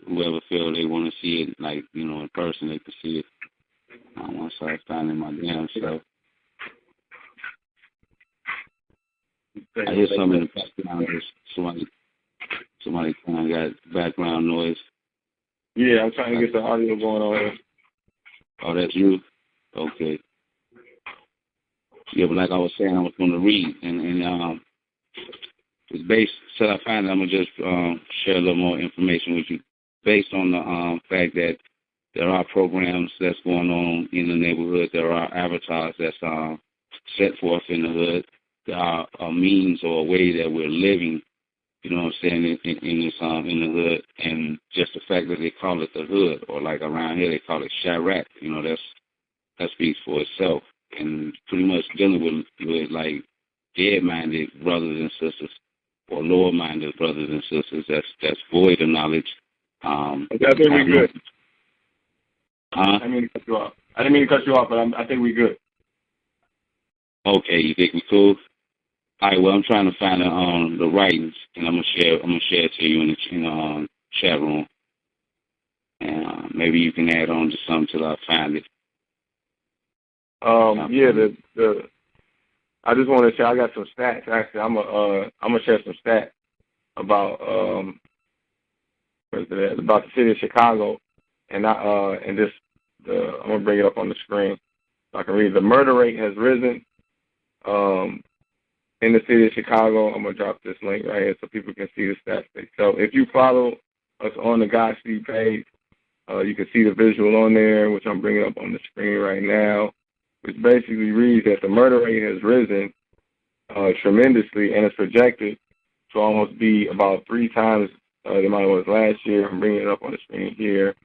Whoever feel they want to see it, like, in person, they can see it. Once I find in my damn self. I hear something in the background. Somebody kind of got background noise. Yeah, I'm trying to get the audio going on here. Oh, that's you? Okay. Yeah, but like I was saying, I was going to read, and it's based, so I find I'm going to just share a little more information with you, based on the fact that there are programs that's going on in the neighborhood. There are avatars that's set forth in the hood. There are a means or a way that we're living, you know what I'm saying, in the hood. And just the fact that they call it the hood, or like around here they call it Chirac, that speaks for itself. And pretty much dealing with like dead-minded brothers and sisters, or lower-minded brothers and sisters that's void of knowledge. I think we're good. Huh? I didn't mean to cut you off, but I think we're good. Okay, you think we cool? All right. Well, I'm trying to find the writings, and I'm gonna share it to you in the chat room, and maybe you can add on to something till I find it. I just want to share. I got some stats. Actually, I'm gonna share some stats about about the city of Chicago, and I'm gonna bring it up on the screen so I can read. The murder rate has risen in the city of Chicago. I'm gonna drop this link right here so people can see the stats. So if you follow us on the Godspeed page, you can see the visual on there, which I'm bringing up on the screen right now, which basically reads that the murder rate has risen tremendously, and it's projected to almost be about 3 times the amount it was last year. I'm bringing it up on the screen here.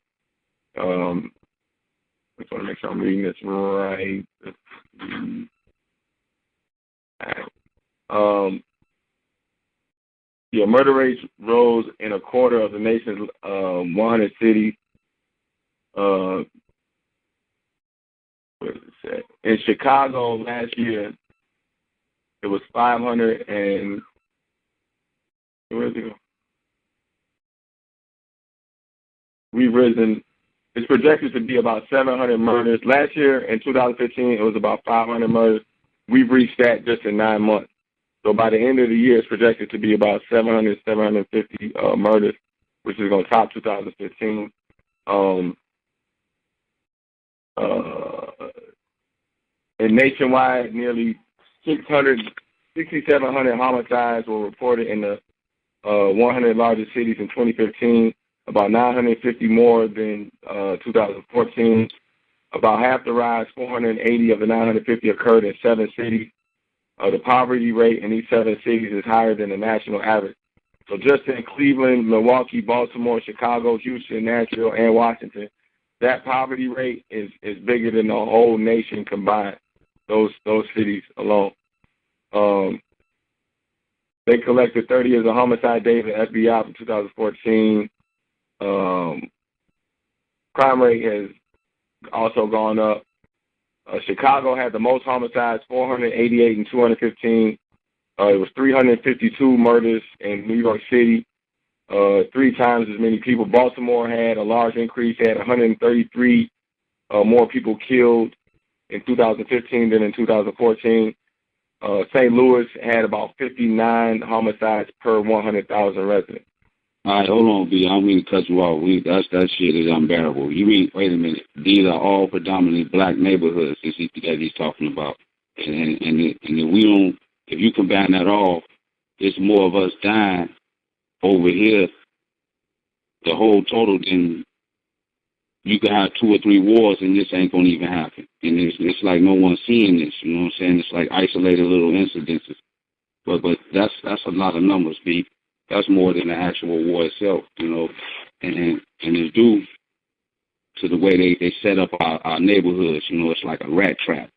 I just want to make sure I'm reading this right. Murder rates rose in a quarter of the nation's 100 cities. Where does it say? In Chicago last year, it was 500 and where is it go? We've risen. It's projected to be about 700 murders. Last year, in 2015, it was about 500 murders. We've reached that just in 9 months. So by the end of the year, it's projected to be about 700, 750 murders, which is going to top 2015. and nationwide, nearly 6,700 homicides were reported in the 100 largest cities in 2015, about 950 more than 2014. About half the rise, 480 of the 950, occurred in 7 cities. The poverty rate in these 7 cities is higher than the national average. So just in Cleveland, Milwaukee, Baltimore, Chicago, Houston, Nashville, and Washington, that poverty rate is bigger than the whole nation combined, those cities alone. They collected 30 years of homicide data at FBI from 2014. Crime rate has also gone up. Chicago had the most homicides, 488 in 2015. It was 352 murders in New York City, 3 times as many people. Baltimore had a large increase, had 133 more people killed in 2015 than in 2014. St. Louis had about 59 homicides per 100,000 residents. All right, hold on, B. I don't mean to cut you off. That shit is unbearable. You mean, wait a minute, these are all predominantly black neighborhoods that he's talking about. And if you combine that all, it's more of us dying over here, the whole total, than you can have 2 or 3 wars and this ain't going to even happen. And it's like no one's seeing this, you know what I'm saying? It's like isolated little incidences. But that's a lot of numbers, B. That's more than the actual war itself, you know, and it's due to the way they set up our neighborhoods. You know, it's like a rat trap.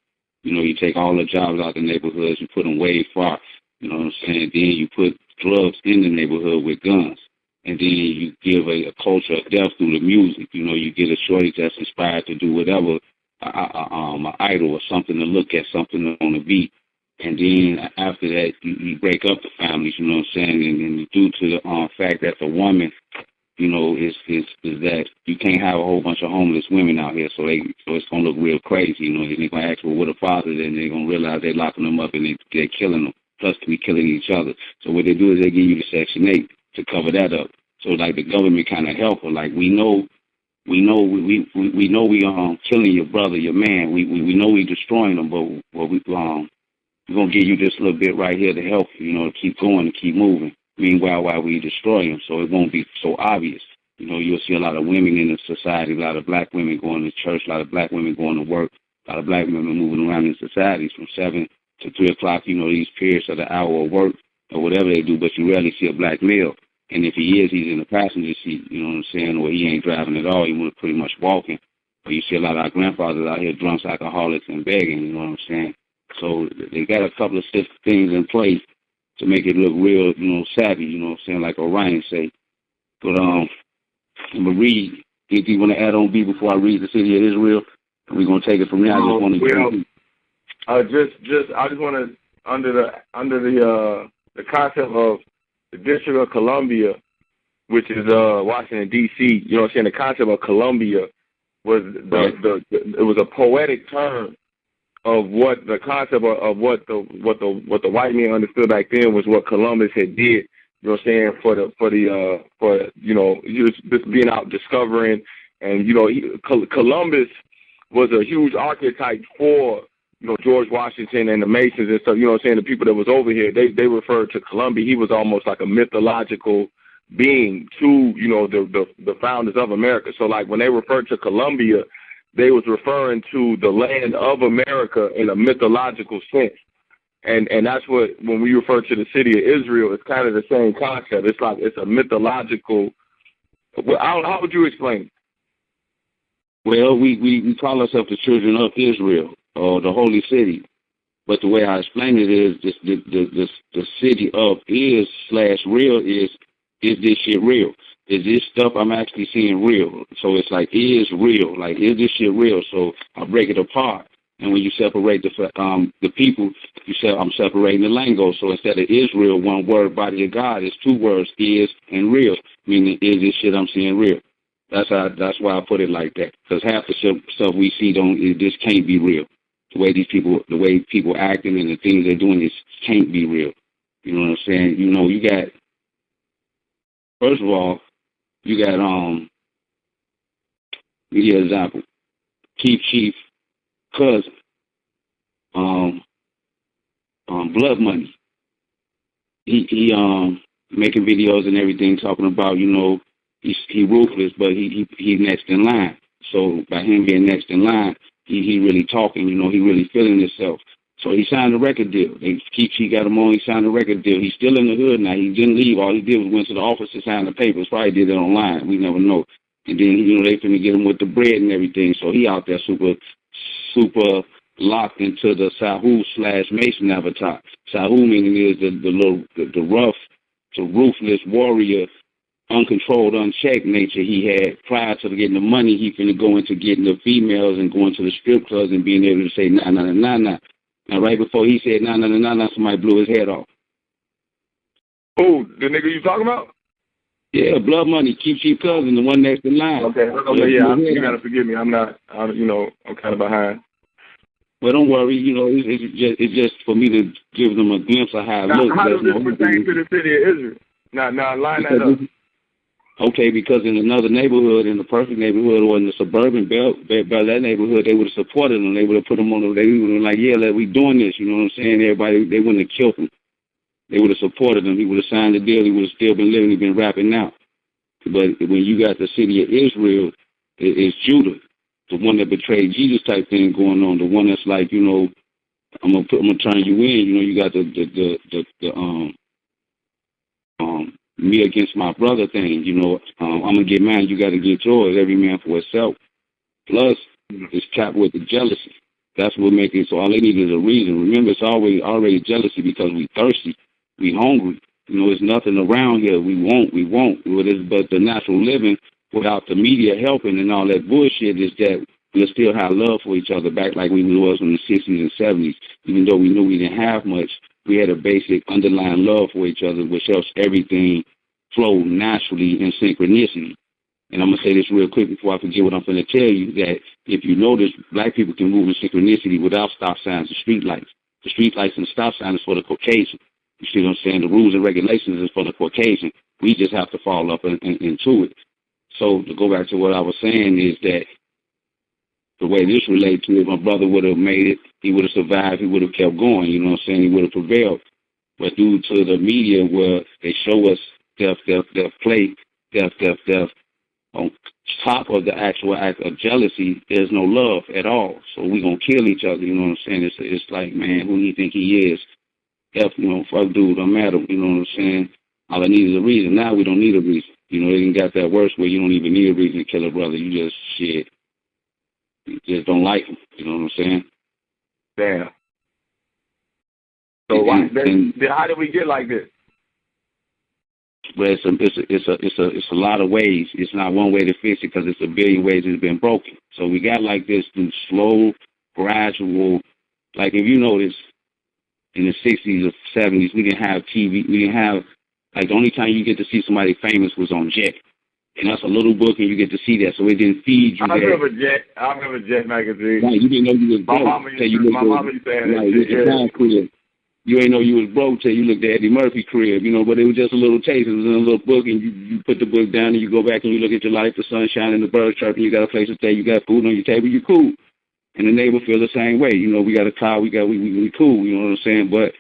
You know, you take all the jobs out of the neighborhoods, you put them way far, you know what I'm saying? Then you put drugs in the neighborhood with guns. And then you give a culture of death through the music. You know, you get a shorty that's inspired to do whatever, an idol or something to look at, something on the beat. And then after that, you break up the families, you know what I'm saying? And due to the fact that the woman, you know, is that you can't have a whole bunch of homeless women out here, so it's gonna look real crazy, you know. They're gonna ask, well, what a father, then they're gonna realize they're locking them up and they're killing them, plus we killing each other. So what they do is they give you the Section 8 to cover that up. So like the government kind of help her, like we know we killing your brother, your man. We know we destroying them, but we're going to give you this little bit right here to help you, you know, to keep going and keep moving. Meanwhile, while we destroy them, so it won't be so obvious. You know, you'll see a lot of women in the society, a lot of black women going to church, a lot of black women going to work, a lot of black women moving around in societies from 7 to 3 o'clock, you know, these periods of the hour of work or whatever they do, but you rarely see a black male. And if he is, he's in the passenger seat, you know what I'm saying, or he ain't driving at all, he pretty much walking. But you see a lot of our grandfathers out here, drunks, alcoholics, and begging, you know what I'm saying. So they got a couple of things in place to make it look real, you know, savvy, you know what I'm saying, like Orion say. But I'm going to read. Do you want to add on, B, before I read the city of Israel? We're going to take it from there. I just want to I just want to, under the concept of the District of Columbia, which is Washington, D.C., you know what I'm saying, the concept of Columbia was it was a poetic term of what the concept of what the white man understood back then was what Columbus had did. You know what I'm saying, for you know, just being out discovering, and you know, Columbus was a huge archetype for, you know, George Washington and the Masons and stuff. You know what I'm saying, the people that was over here, they referred to Columbia. He was almost like a mythological being to, you know, the founders of America. So like when they referred to Columbia, they was referring to the land of America in a mythological sense. And that's what, when we refer to the city of Israel, it's kind of the same concept. It's like, it's a mythological, how would you explain it? Well, we call ourselves the children of Israel, or the holy city. But the way I explain it is the city of is/real is this shit real? Is this stuff I'm actually seeing real? So it's like, is real? Like, is this shit real? So I break it apart. And when you separate the people, you say I'm separating the lingo. So instead of Israel, one word, body of God, it's 2 words, is and real, meaning is this shit I'm seeing real? That's why I put it like that. Because half the stuff we see this can't be real. The way people acting and the things they're doing, can't be real. You know what I'm saying? You know, you got, first of all, you got give you an example. Chief cousin. Blood Money. He making videos and everything talking about, you know, he ruthless, but he next in line. So by him being next in line, he really talking, you know, he really feeling himself. So he signed a record deal. He got him on, he signed a record deal. He's still in the hood now. He didn't leave. All he did was went to the office to sign the papers. Probably did it online. We never know. And then, you know, they finna get him with the bread and everything. So he out there super locked into the Sahu/Mason avatar. Sahu meaning is the rough, the ruthless warrior, uncontrolled, unchecked nature he had prior to getting the money. He finna go into getting the females and going to the strip clubs and being able to say nah, nah, nah, nah, nah. Now, right before he said nah, nah, nah, nah, nah, somebody blew his head off. Oh, the nigga you talking about? Yeah, Blood Money, Keep Cousin, the one next in line. Okay, you gotta forgive me. I'm kind of behind. Well, don't worry. You know, it's just for me to give them a glimpse of how it looks. How does this pertain to the city of Israel? Now line that up. Okay, because in another neighborhood, in the perfect neighborhood, or in the suburban belt, that neighborhood, they would have supported them. They would have put them on. They would have been like, yeah, we doing this. You know what I'm saying? Everybody, they wouldn't have killed him. They would have supported him. He would have signed the deal. He would have still been living. He'd been rapping now. But when you got the city of Israel, it's Judah, the one that betrayed Jesus type thing going on. The one that's like, you know, I'm gonna turn you in. You know, you got the me against my brother thing. You know, I'm gonna get mine. You got to get yours. Every man for himself. Plus, it's capped with the jealousy. That's what makes it. So all they need is a reason. Remember, it's already jealousy because we thirsty, we hungry. You know, there's nothing around here. We won't. But the natural living without the media helping and all that bullshit is that we'll still have love for each other back like we was in the 60s and 70s. Even though we knew we didn't have much, we had a basic underlying love for each other, which helps everything flow naturally in synchronicity. And I'm going to say this real quick before I forget what I'm going to tell you, that if you notice, black people can move in synchronicity without stop signs and street lights. The street lights and stop signs is for the Caucasian. You see what I'm saying? The rules and regulations is for the Caucasian. We just have to fall up into it. So to go back to what I was saying is that the way this relates to it, my brother would have made it. He would have survived. He would have kept going. You know what I'm saying? He would have prevailed. But due to the media where they show us death, play, death, on top of the actual act of jealousy, there's no love at all. So we're going to kill each other. You know what I'm saying? It's like, man, who do you think he is? You know, fuck dude, I'm at him. You know what I'm saying? All I need is a reason. Now we don't need a reason. You know, they didn't got that worse where you don't even need a reason to kill a brother. You just don't like him. You know what I'm saying? Damn. So how did we get like this? But it's a lot of ways. It's not one way to fix it because it's a billion ways it's been broken. So we got like this through slow, gradual. Like if you notice, in the 60s or 70s, we didn't have TV. We didn't have, like, the only time you get to see somebody famous was on Jet. And that's a little book, and you get to see that. So it didn't feed you. I remember Jet magazine. Right, you didn't know you was broke. My mama used to say that shit. You ain't know you was broke till you looked at Eddie Murphy crib, you know, but it was just a little taste. It was in a little book, and you put the book down, and you go back and you look at your life, the sun shining, the birds chirping, you got a place to stay, you got food on your table, you cool. And the neighbor feel the same way. You know, we got a car, we cool, you know what I'm saying? But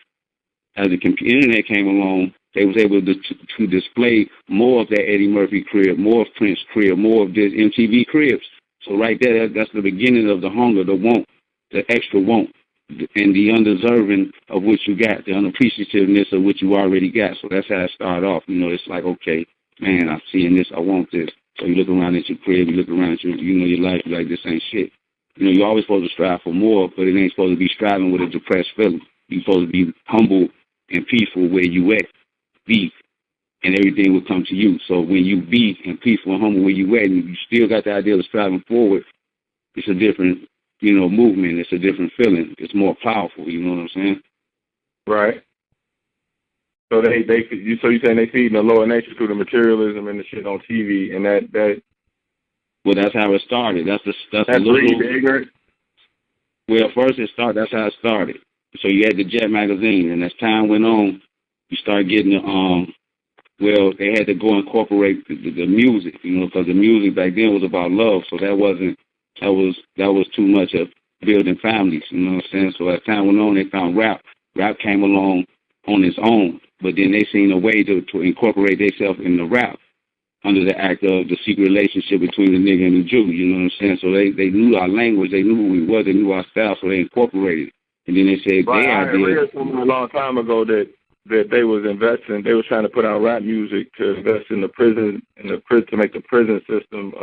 as the internet came along, they was able to display more of that Eddie Murphy crib, more of Prince crib, more of this MTV cribs. So right there, that's the beginning of the hunger, the want, the extra want, and the undeserving of what you got, the unappreciativeness of what you already got. So that's how it started off. You know, it's like, okay, man, I'm seeing this, I want this. So you look around at your crib, you look around at your life, you're like, this ain't shit. You know, you're always supposed to strive for more, but it ain't supposed to be striving with a depressed feeling. You're supposed to be humble and peaceful where you at, be, and everything will come to you. So when you be and peaceful and humble where you at, and you still got the idea of striving forward, it's a different, you know, movement. It's a different feeling. It's more powerful. You know what I'm saying? Right. So so you saying they feeding the lower nature through the materialism and the shit on TV, and that. Well, that's how it started. That's a little. Ignorant. Well, first that's how it started. So you had the Jet magazine, and as time went on, you started getting they had to go incorporate the music, you know, because the music back then was about love. So that was too much of building families. You know what I'm saying? So as time went on, they found rap. Rap came along on its own, but then they seen a way to incorporate themselves in the rap under the act of the secret relationship between the nigga and the Jew. You know what I'm saying? So they knew our language, they knew who we were, they knew our style, so they incorporated it. And then they said Right, their I idea. read something a long time ago that they was investing. They was trying to put out rap music to invest in the prison, to make the prison system.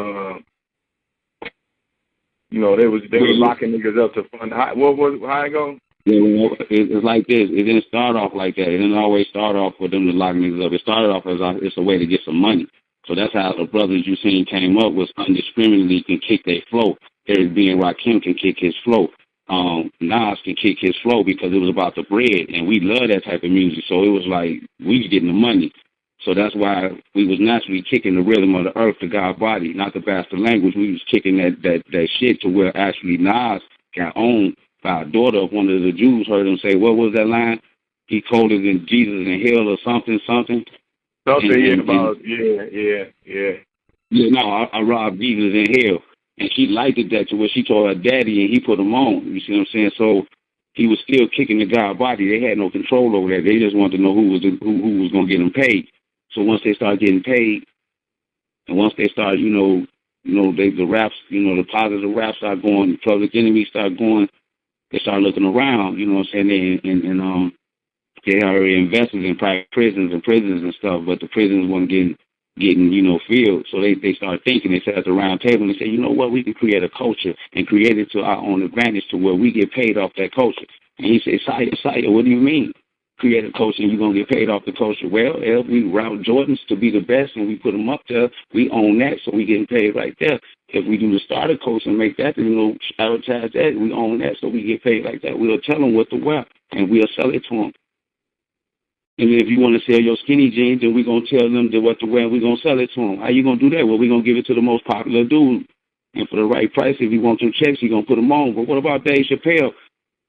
You know, they was locking niggas up to fund. How it go? Yeah, it's like this. It didn't start off like that. It didn't always start off for them to lock niggas up. It started off as it's a way to get some money. So that's how the brothers you seen came up was indiscriminately can kick their flow. Eric B. and Rakim can kick his flow. Nas can kick his flow because it was about the bread, and we love that type of music. So it was like we getting the money. So that's why we was naturally kicking the rhythm of the earth to God's body, not the bastard language. We was kicking that shit to where actually Nas got owned by a daughter of one of the Jews. Heard him say, what was that line? He called it in Jesus in hell or something. Something about yeah. Yeah, no, I robbed Jesus in hell. And she liked it that to where she told her daddy and he put him on. You see what I'm saying? So he was still kicking the God's body. They had no control over that. They just wanted to know who was going to get them paid. So once they started getting paid, and once they started, the raps, the positive raps started going, the Public Enemy started going, they started looking around, you know what I'm saying, and they already invested in private prisons and stuff, but the prisons weren't getting filled. So they started thinking, they sat at the round table and they said, you know what, we can create a culture and create it to our own advantage to where we get paid off that culture. And he said, Saya, what do you mean? Create a culture and you're going to get paid off the culture. Well, if we route Jordans to be the best and we put them up there, we own that, so we getting paid right there. If we do the starter culture and make that, advertise that, we own that, so we get paid like that. We'll tell them what to wear and we'll sell it to them. And if you want to sell your skinny jeans, then we're going to tell them what to wear and we're going to sell it to them. How you going to do that? Well, we're going to give it to the most popular dude. And for the right price, if you want some checks, you're going to put them on. But what about Dave Chappelle?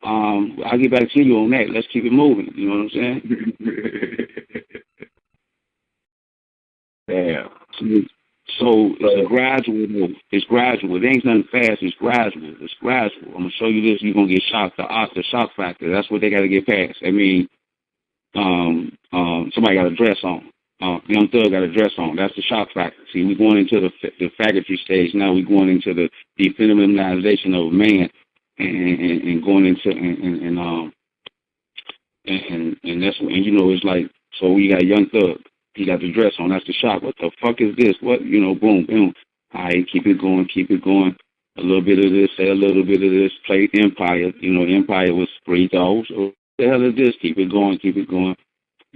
I'll get back to you on that. Let's keep it moving. You know what I'm saying? Damn. So it's a gradual move. It's gradual. It ain't nothing fast. It's gradual. It's gradual. I'm going to show you this. You're going to get shocked. The shock factor. That's what they got to get past. I mean, somebody got a dress on. Young Thug got a dress on. That's the shock factor. See, we're going into the faggotry stage now. We're going into the defeminization of man. And going into and that's it's like, so we got Young Thug, he got the dress on, that's the shock. What the fuck is this? What boom, boom. All right, keep it going. A little bit of this, say a little bit of this. Played Empire, Empire was free throws. So what the hell is this? Keep it going. You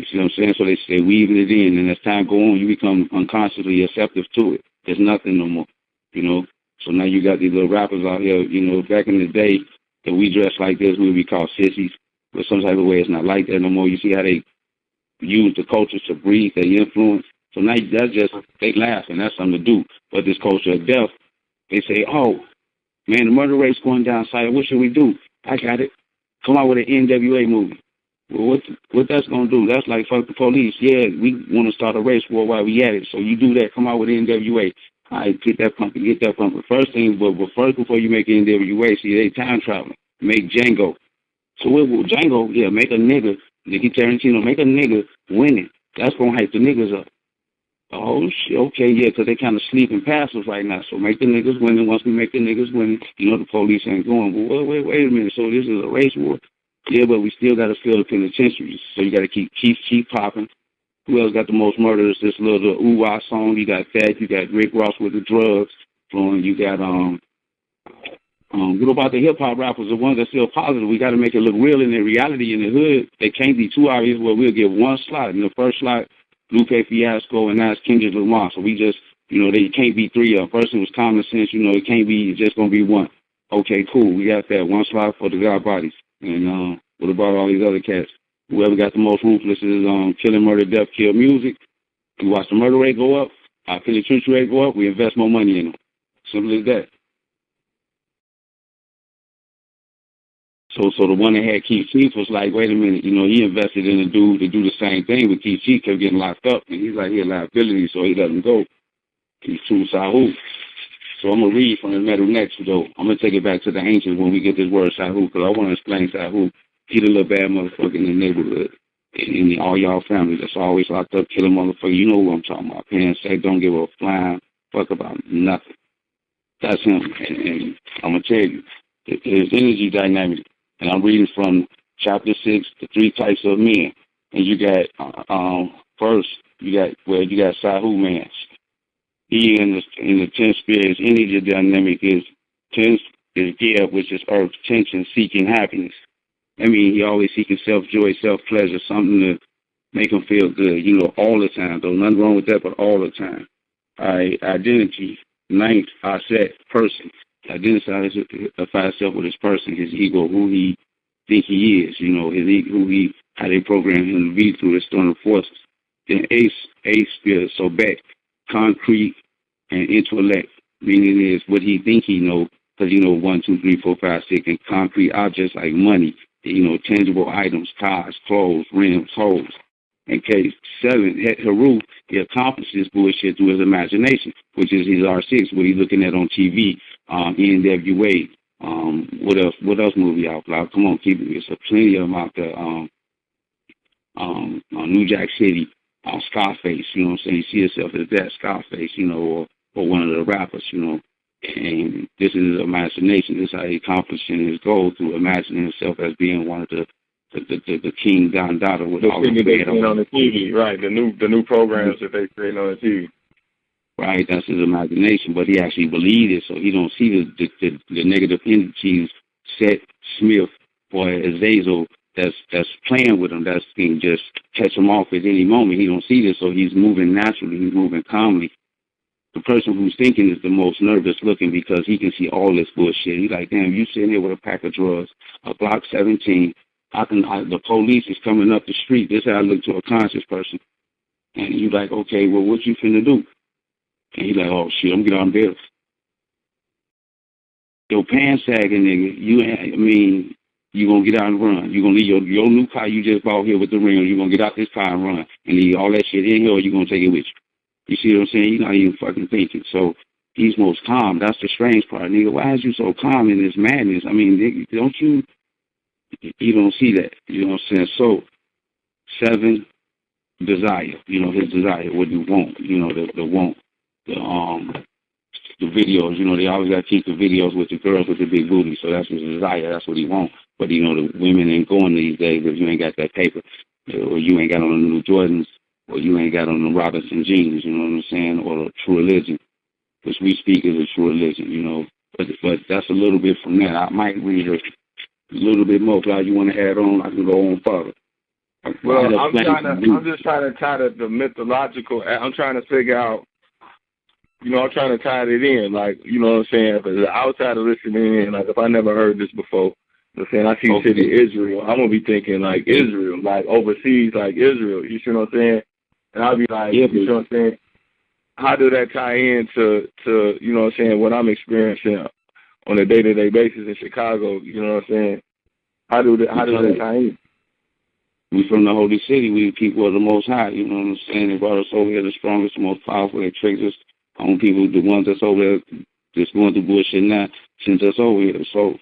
see what I'm saying? So they say weaving it in, and as time go on, you become unconsciously receptive to it. There's nothing no more, So now you got these little rappers out here, back in the day that we dressed like this, we would be called sissies. But some type of way it's not like that no more. You see how they use the culture to breathe, they influence. So now that's just, they laugh, and that's something to do. But this culture of death, they say, oh, man, the murder rate's going down, side. What should we do? I got it. Come out with an NWA movie. Well, what that's going to do? That's like, fuck the police. Yeah, we want to start a race war while we at it. So you do that. Come out with NWA. All right, get that pumping. First thing, but first, before you make NWA, see, they time traveling. Make Django. So what will Django, make a nigga, Nicky Tarantino, make a nigga winning. That's going to hype the niggas up. Oh, shit, okay, yeah, because they kind of sleeping passive right now. So make the niggas winning. Once we make the niggas winning, the police ain't going, well, wait a minute. So this is a race war? Yeah, but we still got to fill the penitentiaries. So you got to keep popping. Who else got the most murders? This little ooh-ah song. You got that. You got Rick Ross with the drugs flowing. You got, what about the hip-hop rappers, the ones that still positive? We got to make it look real in their reality in the hood. They can't be too obvious. Well, we'll give one slot. In the first slot, Lupe Fiasco, and that's Kendrick Lamar. So we just, they can't be three of them. First, it was common sense. It can't be just going to be one. Okay, cool. We got that. One slot for the God bodies. And what about all these other cats? Whoever got the most ruthless is killing, murder, death, kill music. We watch the murder rate go up, our penitentiary rate go up, we invest more money in them. Simple as that. So the one that had Keith Chief was like, wait a minute, he invested in a dude to do the same thing, but Keith Chief kept getting locked up, and he's like, he had liability, so he let him go. He's too Sahu. So I'm going to read from the Metal Next, though. I'm going to take it back to the ancients when we get this word Sahu, because I want to explain Sahu. He the little bad motherfucker in the neighborhood. And all y'all families that's always locked up, killing motherfucker. You know who I'm talking about. Paying sex, don't give a flying fuck about nothing. That's him. And I'm going to tell you, his energy dynamic, and I'm reading from chapter 6, the 3 types of men. And you got, first, you got Sahu man. He in the 10th spirit, his energy dynamic is 10th is Geb, which is earth, tension, seeking happiness. I mean, he always seeking self-joy, self-pleasure, something to make him feel good, all the time. Though nothing wrong with that, but all the time. All right, identity, 9th, Aset, person. Identify himself with his person, his ego, who he think he is, how they program him to be through the storm of forces. Then Ace spirit, so back, concrete and intellect, meaning is what he think he know, because 1, 2, 3, 4, 5, 6, and concrete objects like money, tangible items, cars, clothes, rims, hoes. In case 7, Haru, he accomplishes bullshit through his imagination, which is his R6, what he's looking at on TV, NWA. What else movie out loud? Come on, keep it. There's plenty of them out there. New Jack City, Scarface, you know what I'm saying? You see yourself as that Scarface, or one of the rappers, And this is his imagination. This is how he accomplishing his goal through imagining himself as being one of the King Don Dada with all the thing on the TV, right? The new programs that they create on the TV. Right, that's his imagination, but he actually believed it, so he don't see the negative entities, Set, Smith, or Azazel, that's playing with him, that's can just catch him off at any moment. He don't see this, so he's moving naturally, he's moving calmly. The person who's thinking is the most nervous looking because he can see all this bullshit. He's like, damn, you sitting here with a pack of drugs, a Glock 17. The police is coming up the street. This is how I look to a conscious person. And you like, okay, well, what you finna do? And he's like, oh, shit, I'm getting on bed. Your pants sagging, nigga, you going to get out and run. You going to leave your new car you just bought here with the ring. You going to get out this car and run and leave all that shit in here, or you going to take it with you. You see what I'm saying? He's not even fucking thinking. So he's most calm. That's the strange part, nigga. Why is you so calm in this madness? I mean, nigga, you don't see that. You know what I'm saying? So, 7, desire. His desire, what you want. The want. The videos, they always got to keep the videos with the girls with the big booty. So that's his desire. That's what he wants. But, the women ain't going these days if you ain't got that paper. Or you ain't got on the new Jordans. Or you ain't got on the Robinson jeans, you know what I'm saying? Or the true religion. Which we speak as a true religion, But that's a little bit from that. I might read a little bit more. If you want to add on, I can go on further. Well, I'm just trying to tie the mythological. I'm trying to figure out, I'm trying to tie it in, like, you know what I'm saying? If it's outside of listening in, like, if I never heard this before, I'm I see the city Israel, I'm going to be thinking, like, Israel, like, overseas, like Israel, you see what I'm saying? And I'll be like, you know what I'm saying? How do that tie into, you know what I'm saying, what I'm experiencing on a day-to-day basis in Chicago, you know what I'm saying? How do that tie in? We from the Holy City. We people of the Most High. You know what I'm saying? They brought us over here, the strongest, the most powerful. They tricked us on people, the ones that's over there, just going through bullshit now, sent us over here. So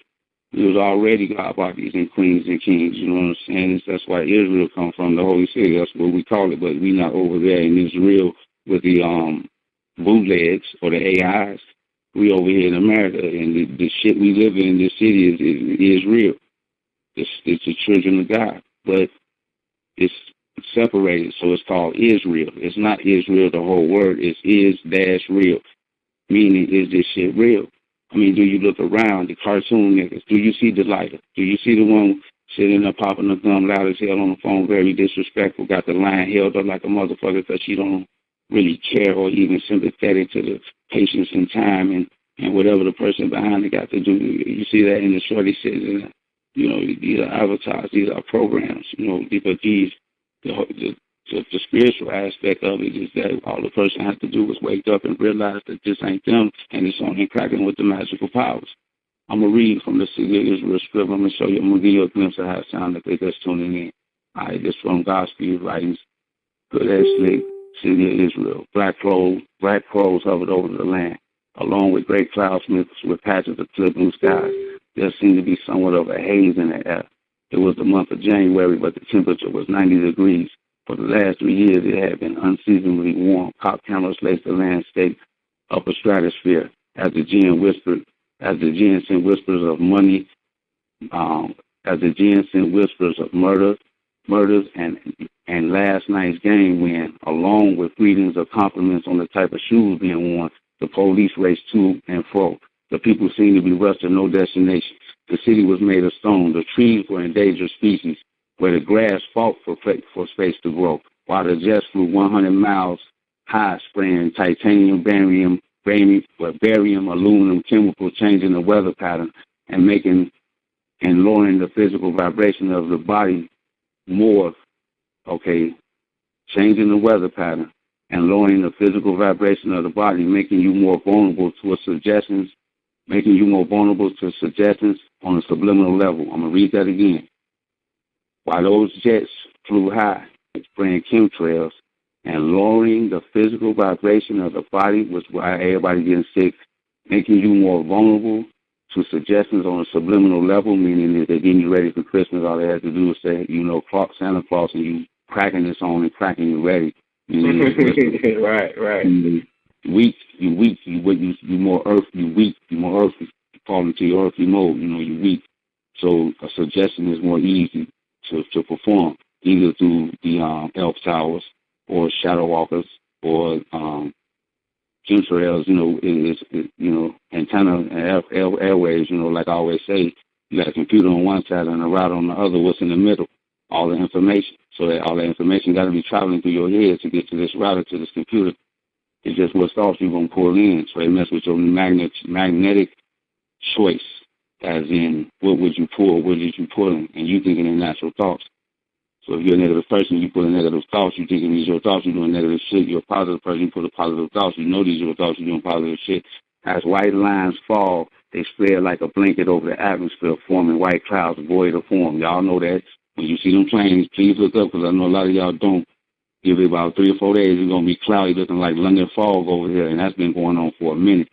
we was already God bodies and queens and kings. You know what I'm saying? That's why Israel come from, the Holy City. That's what we call it. But we not over there in Israel with the bootlegs or the AIs. We over here in America, and the shit we live in this city is real. It's the children of God, but it's separated, so it's called Israel. It's not Israel, the whole word. It's is-real, meaning is this shit real? I mean, do you look around, the cartoon niggas? Do you see the lighter? Do you see the one sitting there popping the gum loud as hell on the phone, very disrespectful, got the line held up like a motherfucker because she don't really care or even sympathetic to the patience and time and whatever the person behind it got to do. You see that in the shorty sitting, these are avatars, these are programs, but the spiritual aspect of it is that all the person has to do is wake up and realize that this ain't them and it's on him cracking with the magical powers. I'm going to read from the City of Israel script. I'm going to show you, I'm going to give you a glimpse of how it sounds like they're just tuning in. All right, this from Gospel Writings, Good as Slick, City of Israel. Black crows hovered over the land. along with great clouds mixed with patches of clear blue skies. There seemed to be somewhat of a haze in the air. It was the month of January, but the temperature was 90 degrees. For the last 3 years, it had been unseasonably warm. Pop cameras laced the landscape upper stratosphere as the GN sent whispers of money, as the GN sent whispers of murders and last night's game win, along with greetings of compliments on the type of shoes being worn. The police raced to and fro. The people seemed to be rushed to no destination. The city was made of stone. The trees were endangered species, where the grass fought for space to grow, while the jets flew 100 miles high, spraying titanium, barium, aluminum chemicals, changing the weather pattern and lowering the physical vibration of the body more. Changing the weather pattern and lowering the physical vibration of the body, making you more vulnerable to suggestions on a subliminal level. I'm going to read that again. While those jets flew high, spraying chemtrails and lowering the physical vibration of the body, was why everybody getting sick, making you more vulnerable to suggestions on a subliminal level, meaning that they're getting you ready for Christmas. All they have to do is say, Santa Claus, and you cracking this on and cracking you ready. Right. You more earth, you more earthy. You fall into your earthy mode, you weak. So a suggestion is more easy to perform, either through the elf towers or shadow walkers or chemtrails, antenna and airwaves, like I always say, you got a computer on one side and a router on the other. What's in the middle? All the information. So that all the information got to be traveling through your head to get to this router, to this computer. It's just what thoughts you're going to pull in. So they mess with your magnetic choice, as in what would you pull, what did you pull in, and you thinking in natural thoughts. So if you're a negative person, you put in negative thoughts, you thinking these are your thoughts, you're doing negative shit. You're a positive person, you put a positive thoughts, you know these are your thoughts, you're doing positive shit. As white lines fall, they spread like a blanket over the atmosphere, forming white clouds void of form. Y'all know that. When you see them planes, please look up, because I know a lot of y'all don't. Give it about 3 or 4 days, it's going to be cloudy, looking like London fog over here, and that's been going on for a minute,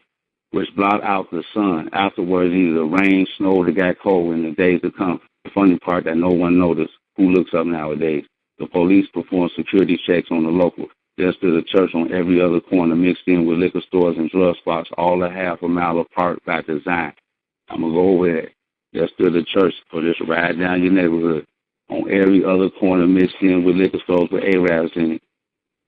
which blot out the sun. Afterwards, either rain, snow, or it got cold in the days to come. The funny part that no one noticed. Who looks up nowadays? The police perform security checks on the local. There's still a church on every other corner, mixed in with liquor stores and drug spots, all a half a mile apart by design. I'm going to go over there. There's still a church, or just right down your neighborhood. On every other corner, mixed in with liquor stores with Arabs in it.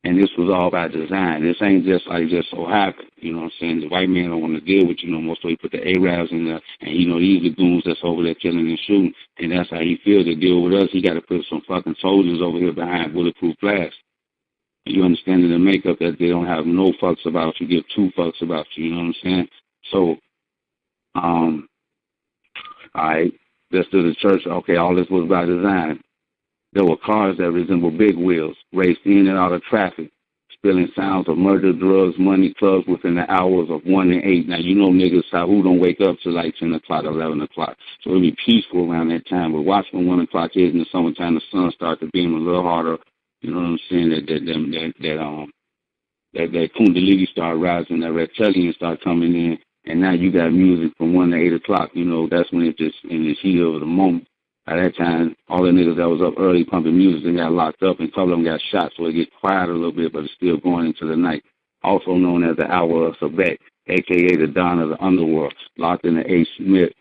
And this was all by design. This ain't just so happened. You know what I'm saying? The white man don't want to deal with you no more, so he put the Arabs in there. And, these are goons that's over there killing and shooting. And that's how he feels to deal with us. He got to put some fucking soldiers over here behind bulletproof glass. And you understand in the makeup that they don't have no fucks about you, give 2 fucks about you. You know what I'm saying? So, all right. That's to the church. Okay, all this was by design. There were cars that resembled big wheels, raced in and out of traffic, spilling sounds of murder, drugs, money, clubs within the hours of 1 and 8. Now, niggas who don't wake up till like 10 o'clock, 11 o'clock. So it'll be peaceful around that time. But watch when 1 o'clock is in the summertime, the sun starts to beam a little harder. You know what I'm saying? That Kundalini start rising, that reptilian start coming in. And now you got music from 1 to 8 o'clock. That's when it's just in the heat of the moment. At that time, all the niggas that was up early pumping music, they got locked up, and a couple of them got shot, so it gets quiet a little bit, but it's still going into the night. Also known as the hour of Sabek, a.k.a. the dawn of the underworld, locked in the eighth spirit,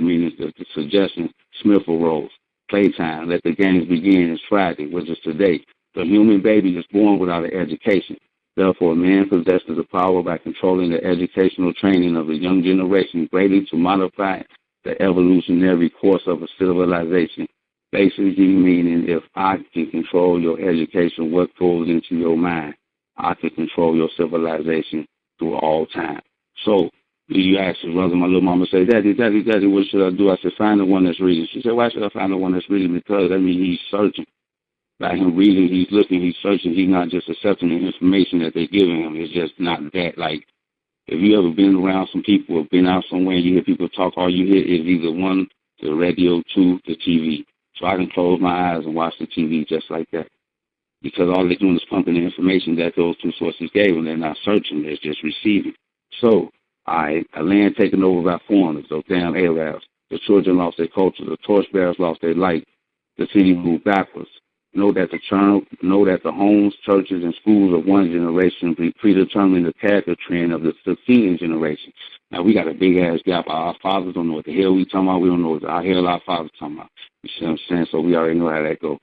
meaning the suggestion, Smithville rolls. Playtime, let the games begin, is Friday, which is today. The human baby is born without an education. Therefore, man possesses the power by controlling the educational training of the young generation greatly to modify the evolutionary course of a civilization. Basically meaning, if I can control your education, what goes into your mind, I can control your civilization through all time. So you ask your brother, my little mama say, Daddy, what should I do? I said, find the one that's reading. She said, why should I find the one that's reading? Because that means he's searching. By him reading, he's looking, he's searching. He's not just accepting the information that they're giving him. It's just not that. Like, if you ever been around some people or been out somewhere and you hear people talk, all you hear is either 1, the radio, 2, the TV. So I can close my eyes and watch the TV just like that. Because all they're doing is pumping the information that those 2 sources gave them. They're not searching. They're just receiving. So, a land taken over by foreigners, those damn Arabs. The children lost their culture. The torchbearers lost their light. The city moved backwards. Know that the homes, churches, and schools of one generation predetermine the character trend of the succeeding generation. Now, we got a big-ass gap. Our fathers don't know what the hell we talking about. We don't know what the hell our fathers talking about. You see what I'm saying? So we already know how that go.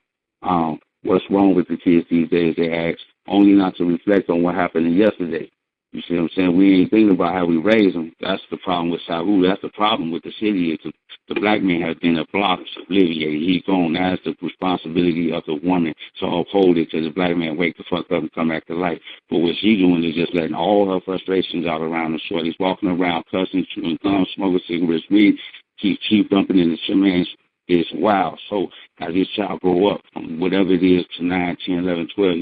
What's wrong with the kids these days? They ask only not to reflect on what happened yesterday. You see what I'm saying? We ain't thinking about how we raise them. That's the problem with Sabu. That's the problem with the city. Is the black man has been blocked, obliviated. He's gone. Now it's the responsibility of the woman to uphold it till the black man wake the fuck up and come back to life. But what she's doing is just letting all her frustrations out around the shorties, walking around, cussing, chewing gum, smoking cigarettes, weed, keep dumping in the shemans. It's wild. So as this child grow up, from whatever it is to 9, 10, 11, 12,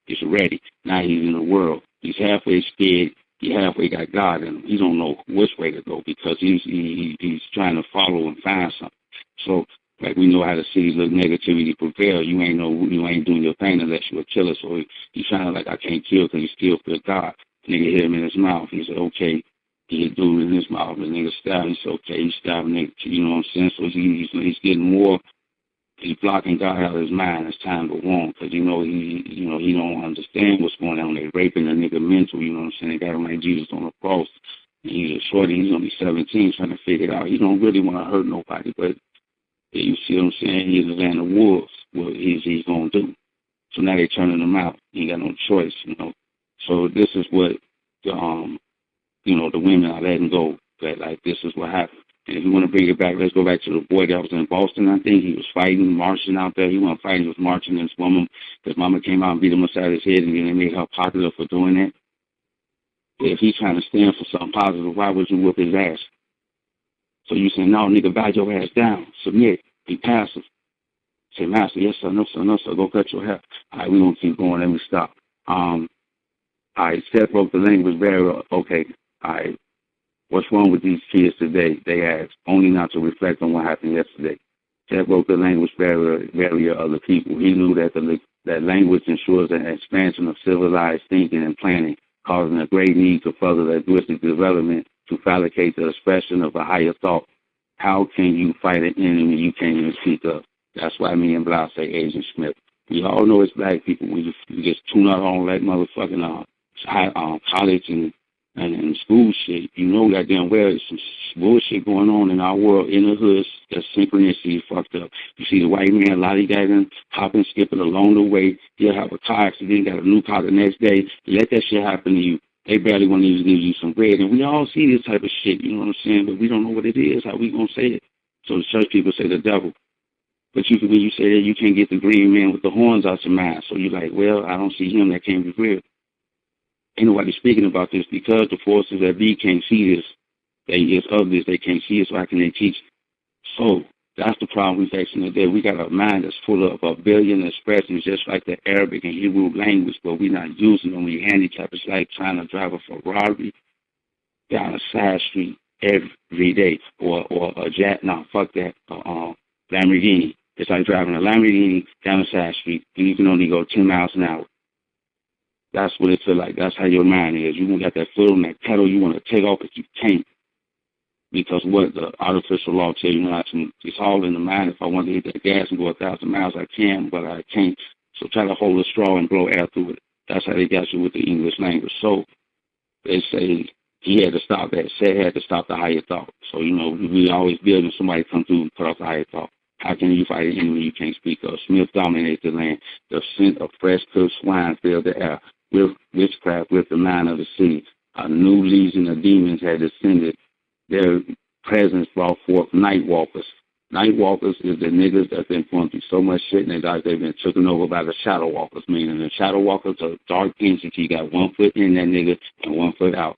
he's ready. Now he's in the world. He's halfway scared. He halfway got God in him. He don't know which way to go because he's trying to follow and find something. So like we know how the city look, negativity prevail. You ain't doing your thing unless you're a killer. So he's trying to like I can't kill because he still feel God. Nigga hit him in his mouth. He said okay. He hit dude in his mouth. The nigga stabbed him. He said okay. He stabbed nigga. You know what I'm saying? So he's getting more. He's blocking God out of his mind as time goes on because he don't understand what's going on. They raping the nigga mental. You know what I'm saying? They got him like Jesus on the cross. And he's a shorty. He's only 17, trying to figure it out. He don't really want to hurt nobody, but yeah, you see what I'm saying? He's a land of wolves. What he's gonna do? So now they turning him out. He ain't got no choice, you know. So this is what the the women are letting go. That like this is what happened. And if you want to bring it back, let's go back to the boy that was in Boston, I think. He was fighting, marching out there. He wasn't fighting, he was marching against woman because mama came out and beat him upside his head and then they made her popular for doing that. If he's trying to stand for something positive, why would you whoop his ass? So you say, no, nigga, bow your ass down. Submit. Be passive. Say, master, yes, sir, no, sir, no, sir. Go cut your hair. All right, we're going to keep going. Let me stop. All right, Seth broke the language barrier. Okay, all right. What's wrong with these kids today? They ask, only not to reflect on what happened yesterday. That broke the language barrier of the people. He knew that that language ensures an expansion of civilized thinking and planning, causing a great need to further linguistic development to facilitate the expression of a higher thought. How can you fight an enemy you can't even speak of? That's why me and Blau say Agent Smith. We all know it's black people. We just tune out on that motherfucking college and school shit. You know goddamn well there's some bullshit going on in our world, in the hoods. That synchronicity fucked up. You see the white man lollygagging, hopping, skipping along the way. He'll have a car accident, got a new car the next day. You let that shit happen to you. They barely want to even give you some bread. And we all see this type of shit, you know what I'm saying? But we don't know what it is, how we going to say it. So the church people say the devil. But when you say that, you can't get the green man with the horns out your mind. So you're like, well, I don't see him. That can't be real. Ain't nobody speaking about this because the forces that be can't see this. It's of this. They can't see it, so how can they teach? So that's the problem we're facing today. We got a mind that's full of a billion expressions, just like the Arabic and Hebrew language, but we're not using them. We handicap. It's like trying to drive a Ferrari down a side street every day, or a jet. No, fuck that. Lamborghini. It's like driving a Lamborghini down a side street, and you can only go 10 miles an hour. That's what it feels like. That's how your mind is. You got that foot on that pedal. You want to take off, but you can't. Because what the artificial law tells you not to. It's all in the mind. If I want to hit that gas and go 1,000 miles, I can, but I can't. So try to hold a straw and blow air through it. That's how they got you with the English language. So they say he had to stop that. Said had to stop the higher thought. So, we always building somebody come through and put off the higher thought. How can you fight an enemy you can't speak of? Smith dominated the land. The scent of fresh cooked swine filled the air. With witchcraft with the mind of the city. A new legion of demons had descended. Their presence brought forth night walkers. Night walkers is the niggas that's been going through so much shit in their life they've been taken over by the shadow walkers, meaning the shadow walkers are a dark entity, got 1 foot in that nigga and 1 foot out.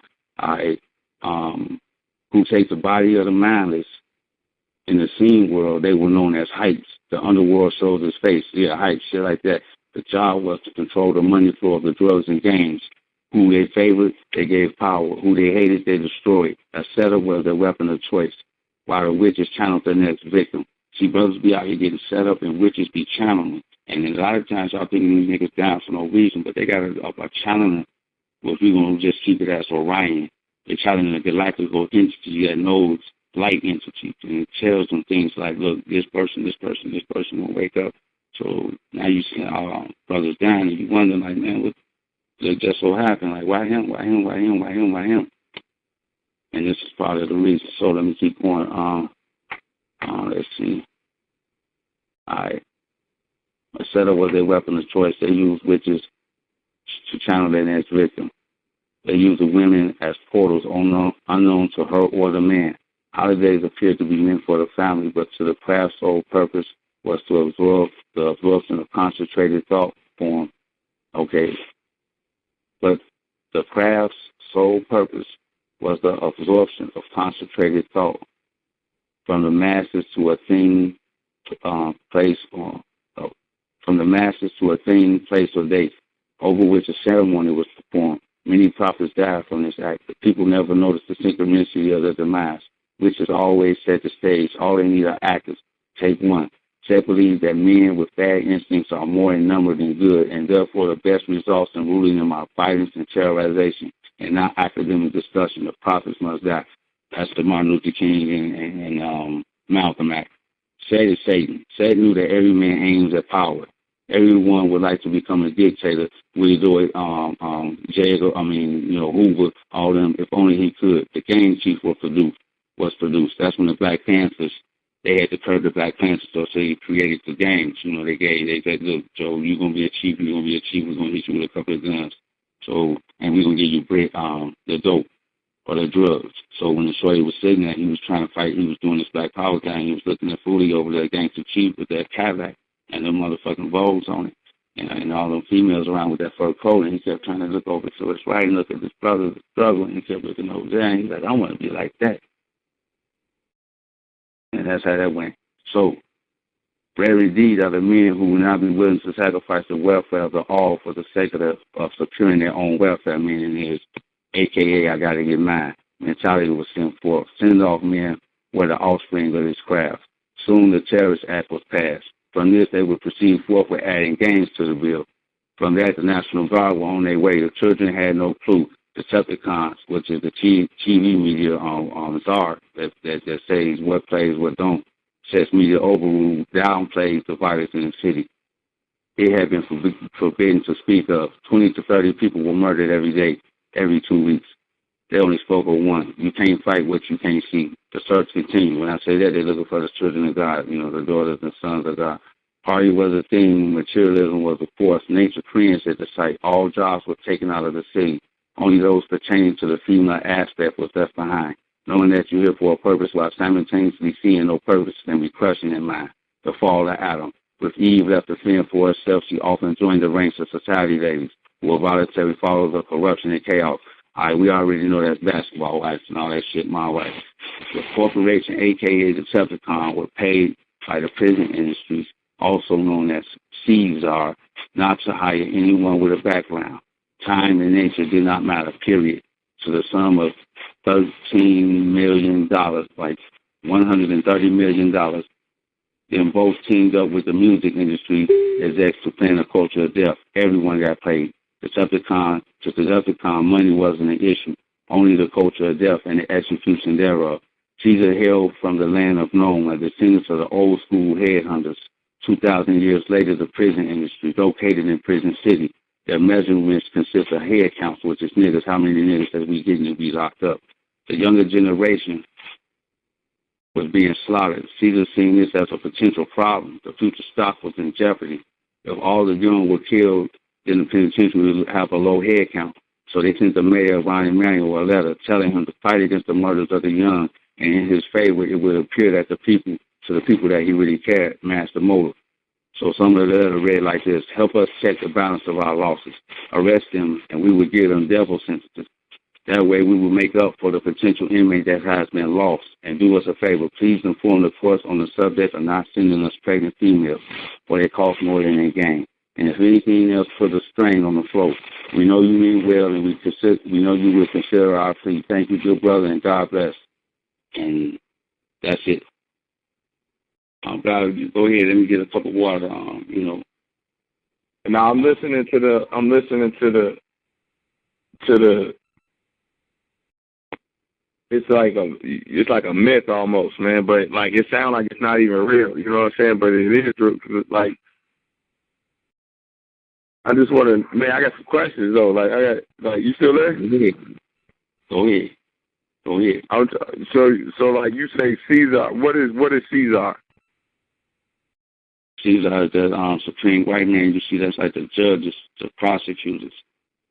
Who takes the body of the mindless. In the scene world, they were known as hypes. The underworld shows his face. Yeah, hype, shit like that. The job was to control the money flow of the drugs and gangs. Who they favored, they gave power. Who they hated, they destroyed. A setup was their weapon of choice, while the witches channeled their next victim. See, brothers be out here getting set up, and witches be channeling. And a lot of times, y'all thinking these niggas down for no reason, but they got a channeling. Well, if we're going to just keep it as Orion, They're challenging a galactical entity that knows light entities, and it tells them things like, look, this person will wake up. So now you see brothers dying, and you wonder, like, man, what just so happened? Like, why him? And this is part of the reason. So let me keep going. Let's see. All right. A setup was their weapon of choice. They used witches to channel their next victim. They used the women as portals unknown to her or the man. Holidays appeared to be meant for the family, but to the craft's sole purpose was to absorb the absorption of concentrated thought form. Okay. But the craft's sole purpose was the absorption of concentrated thought from the masses to a thing, place, or from the masses to a thing, place, or date, over which a ceremony was performed. Many prophets died from this act. The people never noticed the synchronicity of their demise, which has always set the stage. All they need are actors. Take one. They believe that men with bad instincts are more in number than good, and therefore the best results in ruling them are violence and terrorization, and not academic discussion. The prophets must die. That's the Martin Luther King and Malcolm X. Said is Satan. Satan knew that every man aims at power. Everyone would like to become a dictator. We do it, Hoover, all them, if only he could. The gang chief was produced. That's when the Black Panthers, they had to curb the Black Panthers, so they created the gangs. They said, look, Joe, you're going to be a chief, we're going to hit you with a couple of guns. So, and we're going to give you the dope or the drugs. So when the shorty was sitting there, he was trying to fight, he was doing this Black Power thing, he was looking at Foodie over there, gangster chief with that Cadillac and the motherfucking Vogues on it, and all them females around with that fur coat, and he kept trying to look over to his right and look at his brother struggling, and he kept looking over there, and he's like, I want to be like that. And that's how that went. So, rare indeed are the men who will not be willing to sacrifice the welfare of the all for the sake of securing their own welfare, meaning is, a.k.a. I got to get mine. Mentality was sent forth. Send off men were the offspring of this craft. Soon the Terrorist Act was passed. From this, they would proceed forth with adding gangs to the bill. From that, the National Guard were on their way. The children had no clue. Decepticons, which is the TV media czar that says what plays, what don't, sets media overrule, downplays the violence in the city. It had been forbidden to speak of. 20 to 30 people were murdered every day, every 2 weeks. They only spoke of one. You can't fight what you can't see. The search continued. When I say that, they're looking for the children of God, the daughters and sons of God. Party was a thing. Materialism was a force. Nature cringed at the sight. All jobs were taken out of the city. Only those pertaining to the female aspect was left behind. Knowing that you're here for a purpose while simultaneously seeing no purpose can be crushing in mind. The fall of Adam. With Eve left to fend for herself, she often joined the ranks of society ladies who were voluntary followers of corruption and chaos. We already know that's basketball wives and all that shit, my wife. The corporation, a.k.a. the Decepticon, were paid by the prison industries, also known as CZAR, not to hire anyone with a background. Time and nature did not matter, period. To the sum of $13 million, like $130 million. Then both teamed up with the music industry execs to plan a culture of death. Everyone got paid. To Decepticon, money wasn't an issue, only the culture of death and the execution thereof. Caesar hailed from the land of Nome, a descendant of the old school headhunters. 2,000 years later, the prison industry, located in Prison City, their measurements consist of head counts, which is niggas, how many niggas that we getting to be locked up. The younger generation was being slaughtered. Caesar seen this as a potential problem. The future stock was in jeopardy. If all the young were killed, then the penitentiary would have a low head count. So they sent the mayor, Ron Emanuel, a letter telling him to fight against the murders of the young, and in his favor, it would appear that the people that he really cared, matched the motive. So some of the letter read like this: help us check the balance of our losses. Arrest them, and we will give them devil sentences. That way we will make up for the potential inmate that has been lost. And do us a favor, please inform the courts on the subject of not sending us pregnant females, for they cost more than they gain. And if anything else, put a strain on the flow. We know you mean well, and we know you will consider our plea. Thank you, good brother, and God bless. And that's it. God, go ahead. Let me get a cup of water. Now I'm listening to the it's like a myth almost, man. But like it sounds like it's not even real. You know what I'm saying? But it is true. 'Cause it's like I just want to, man. I got some questions though. You still there? Go ahead. So like you say, Caesar. What is Caesar? Caesar is the supreme white man. You see, that's like the judges, the prosecutors,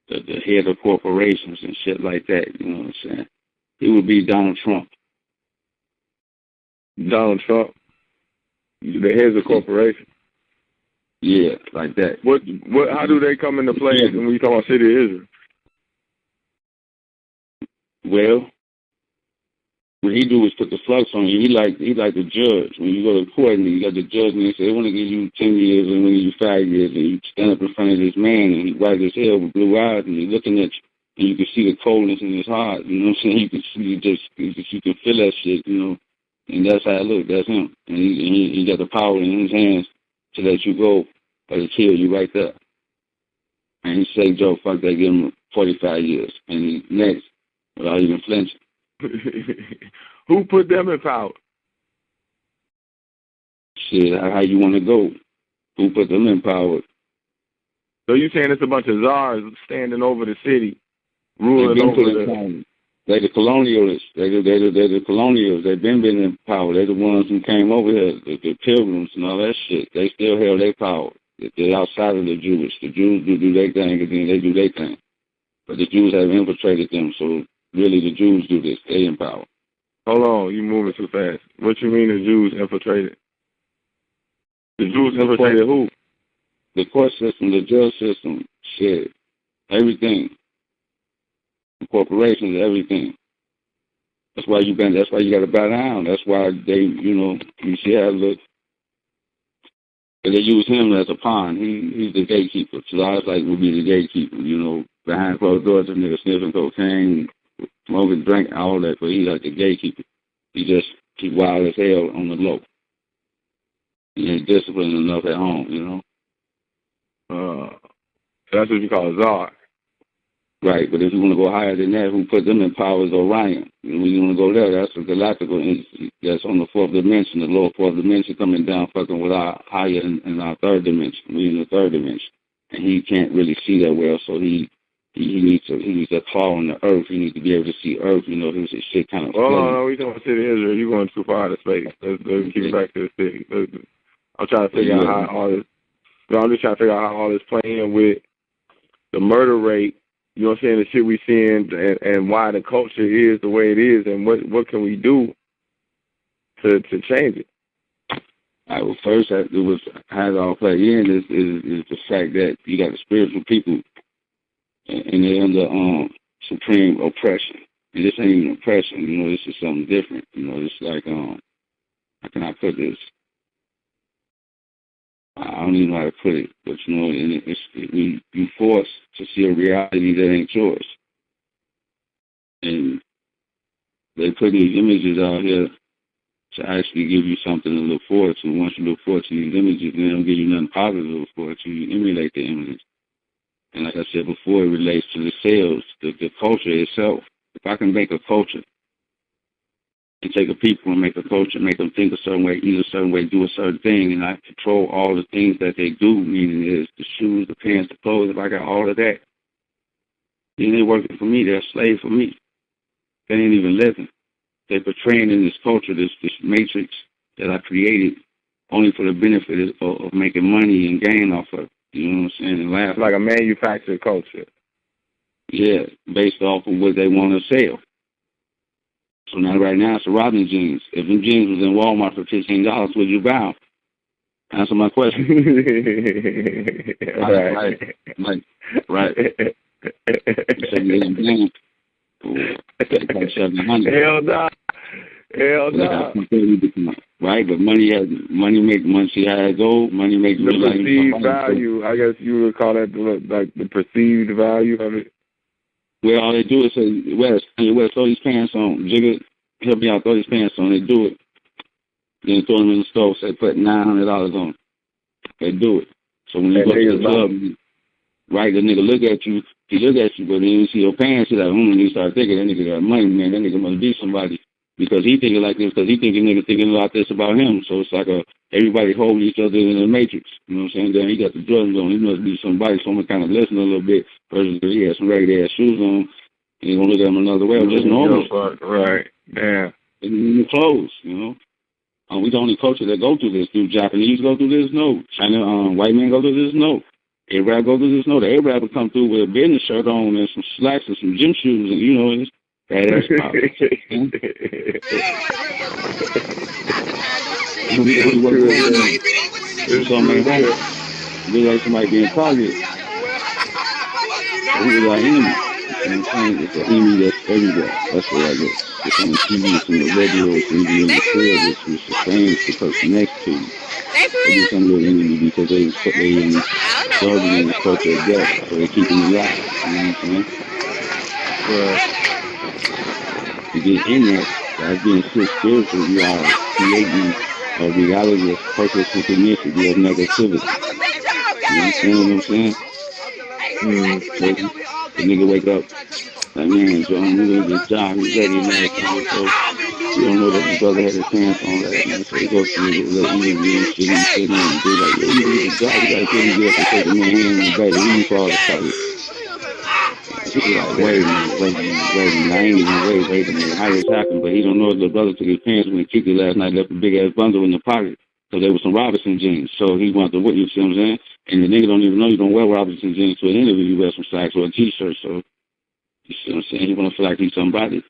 the head of corporations and shit like that. You know what I'm saying? It would be Donald Trump. Donald Trump, the heads of corporations. Yeah, like that. What? How do they come into play when we talk about City of Israel? Well, what he do is put the flux on you. He like the judge. When you go to court and you got the judge and they say they want to give you 10 years and want to give you 5 years, and you stand up in front of this man and he white as hell with blue eyes and he's looking at you and you can see the coldness in his heart. You know what I'm saying? You can see you can feel that shit. You know, and that's how it looks. That's him, and he got the power in his hands to let you go or to kill you right there. And he say, Joe, fuck that, give him 45 years, and he next without even flinching. Who put them in power? Shit, how you want to go? Who put them in power? So you saying it's a bunch of czars standing over the city, ruling over the... They're the colonialists. They're the colonials. They've been in power. They're the ones who came over here, the pilgrims and all that shit. They still held their power. They're outside of the Jewish. The Jews do their thing, and then they do their thing. But the Jews have infiltrated them, so really the Jews do this. They in power. Hold on, you moving too fast. What you mean the Jews infiltrated? The Jews infiltrated who? The court system, the judge system, shit, everything. The corporations, everything. That's why you got to bow down. That's why they, you see how it looks. They use him as a pawn. He's the gatekeeper. So I was like, would be the gatekeeper, behind closed doors, the nigga sniffing cocaine, smoking, drink, all that, but he's like the gatekeeper. He wild as hell on the low. He ain't disciplined enough at home, That's what you call a czar. Right, but if you want to go higher than that, who put them in power is Orion. And when you want to go there, that's a galactical entity. That's on the fourth dimension, the lower fourth dimension coming down fucking with our higher in our third dimension. We in the third dimension. And he can't really see that well, so he needs a claw on the earth. He needs to be able to see earth, his shit kind of... Well, no, we talking about City of Israel. You're going too far out of space. Let's keep it back to the city. I'm trying to figure out how all this... I'm just trying to figure out how all this playing with the murder rate. You know what I'm saying? The shit we seeing and why the culture is the way it is, and what can we do to change it? All right, well, first, how it all play in is the fact that you got the spiritual people and they're under supreme oppression. And this ain't even oppression, this is something different. It's like, how can I put this? I don't even know how to put it, but you forced to see a reality that ain't yours. And they put these images out here to actually give you something to look forward to. Once you look forward to these images, they don't give you nothing positive to look forward to. You emulate the images. And like I said before, it relates to the sales, the culture itself. If I can make a culture and take a people and make a culture, make them think a certain way, eat a certain way, do a certain thing, and I control all the things that they do, meaning is the shoes, the pants, the clothes, if I got all of that, then they're working for me, they're a slave for me. They ain't even living. They're portraying in this culture, this matrix that I created only for the benefit of making money and gain off of it. You know what I'm saying? And laugh. Like a manufactured culture. Yeah, based off of what they want to sell. So now, right now, it's the Robin jeans. If them jeans was in Walmart for $15, would you buy them? Answer my question. Right. Hell no. Right, but money make money. See how it go? Money makes the perceived value. I guess you would call that like the perceived value of it. Well, all they do is say, Wes, throw these pants on. Jigga, help me out, throw these pants on. They do it. Then throw them in the stove, say, put $900 on them. They do it. So when you go to the club, right, the nigga look at you, He look at you, but then you see your parents, he's like, and you start thinking, that nigga got money, man. That nigga must be somebody. Because he thinking like this, because he thinking nigga thinking about this about him. So it's like everybody holding each other in the matrix. You know what I'm saying? Then he got the drugs on. He must be somebody, so I'm going to kind of listen a little bit. Versus he has some ragged ass shoes on. And you going to look at him another way. Just normal. Right. Damn. In the clothes, you know. We the only culture that go through this. Do Japanese go through this? No. China, white men go through this? No. Arab go through this? No. The Arab would come through with a business shirt on and some slacks and some gym shoes, and you know, it's badass power. We like somebody being targeted. We was our enemy. You know what I'm saying? It's an enemy that's everywhere. That's what I get. It's on the TV, it's on the radio, it's in the field, it's the same, it's the person next to you. They become your enemy because they started in the culture of death, so they keep them alive. You know what I'm saying? To get in that, as being so spiritual, you are creating a reality of purpose and synchronicity of negativity. You understand what I'm saying? So the nigga wake up, like, man, Joe, I'm doing this job, he's ready, man. So you don't know that his brother had his pants on last night, so he goes to the interview and shit, and sitting there and be like, yo, you do this job, you gotta get him up and take a man hand in the back of the for all the targets. He's like, wait a minute, I ain't even wait a minute, how this happened? But he don't know that the brother took his pants when he kicked it last night, left a big ass bundle in the pocket. So there was some Robinson jeans. So he wanted to, you see what I'm saying? And the nigga don't even know you don't wear Robinson jeans to an interview, you wear some slacks or a t-shirt. So, you see what I'm saying? He want to feel like he's somebody.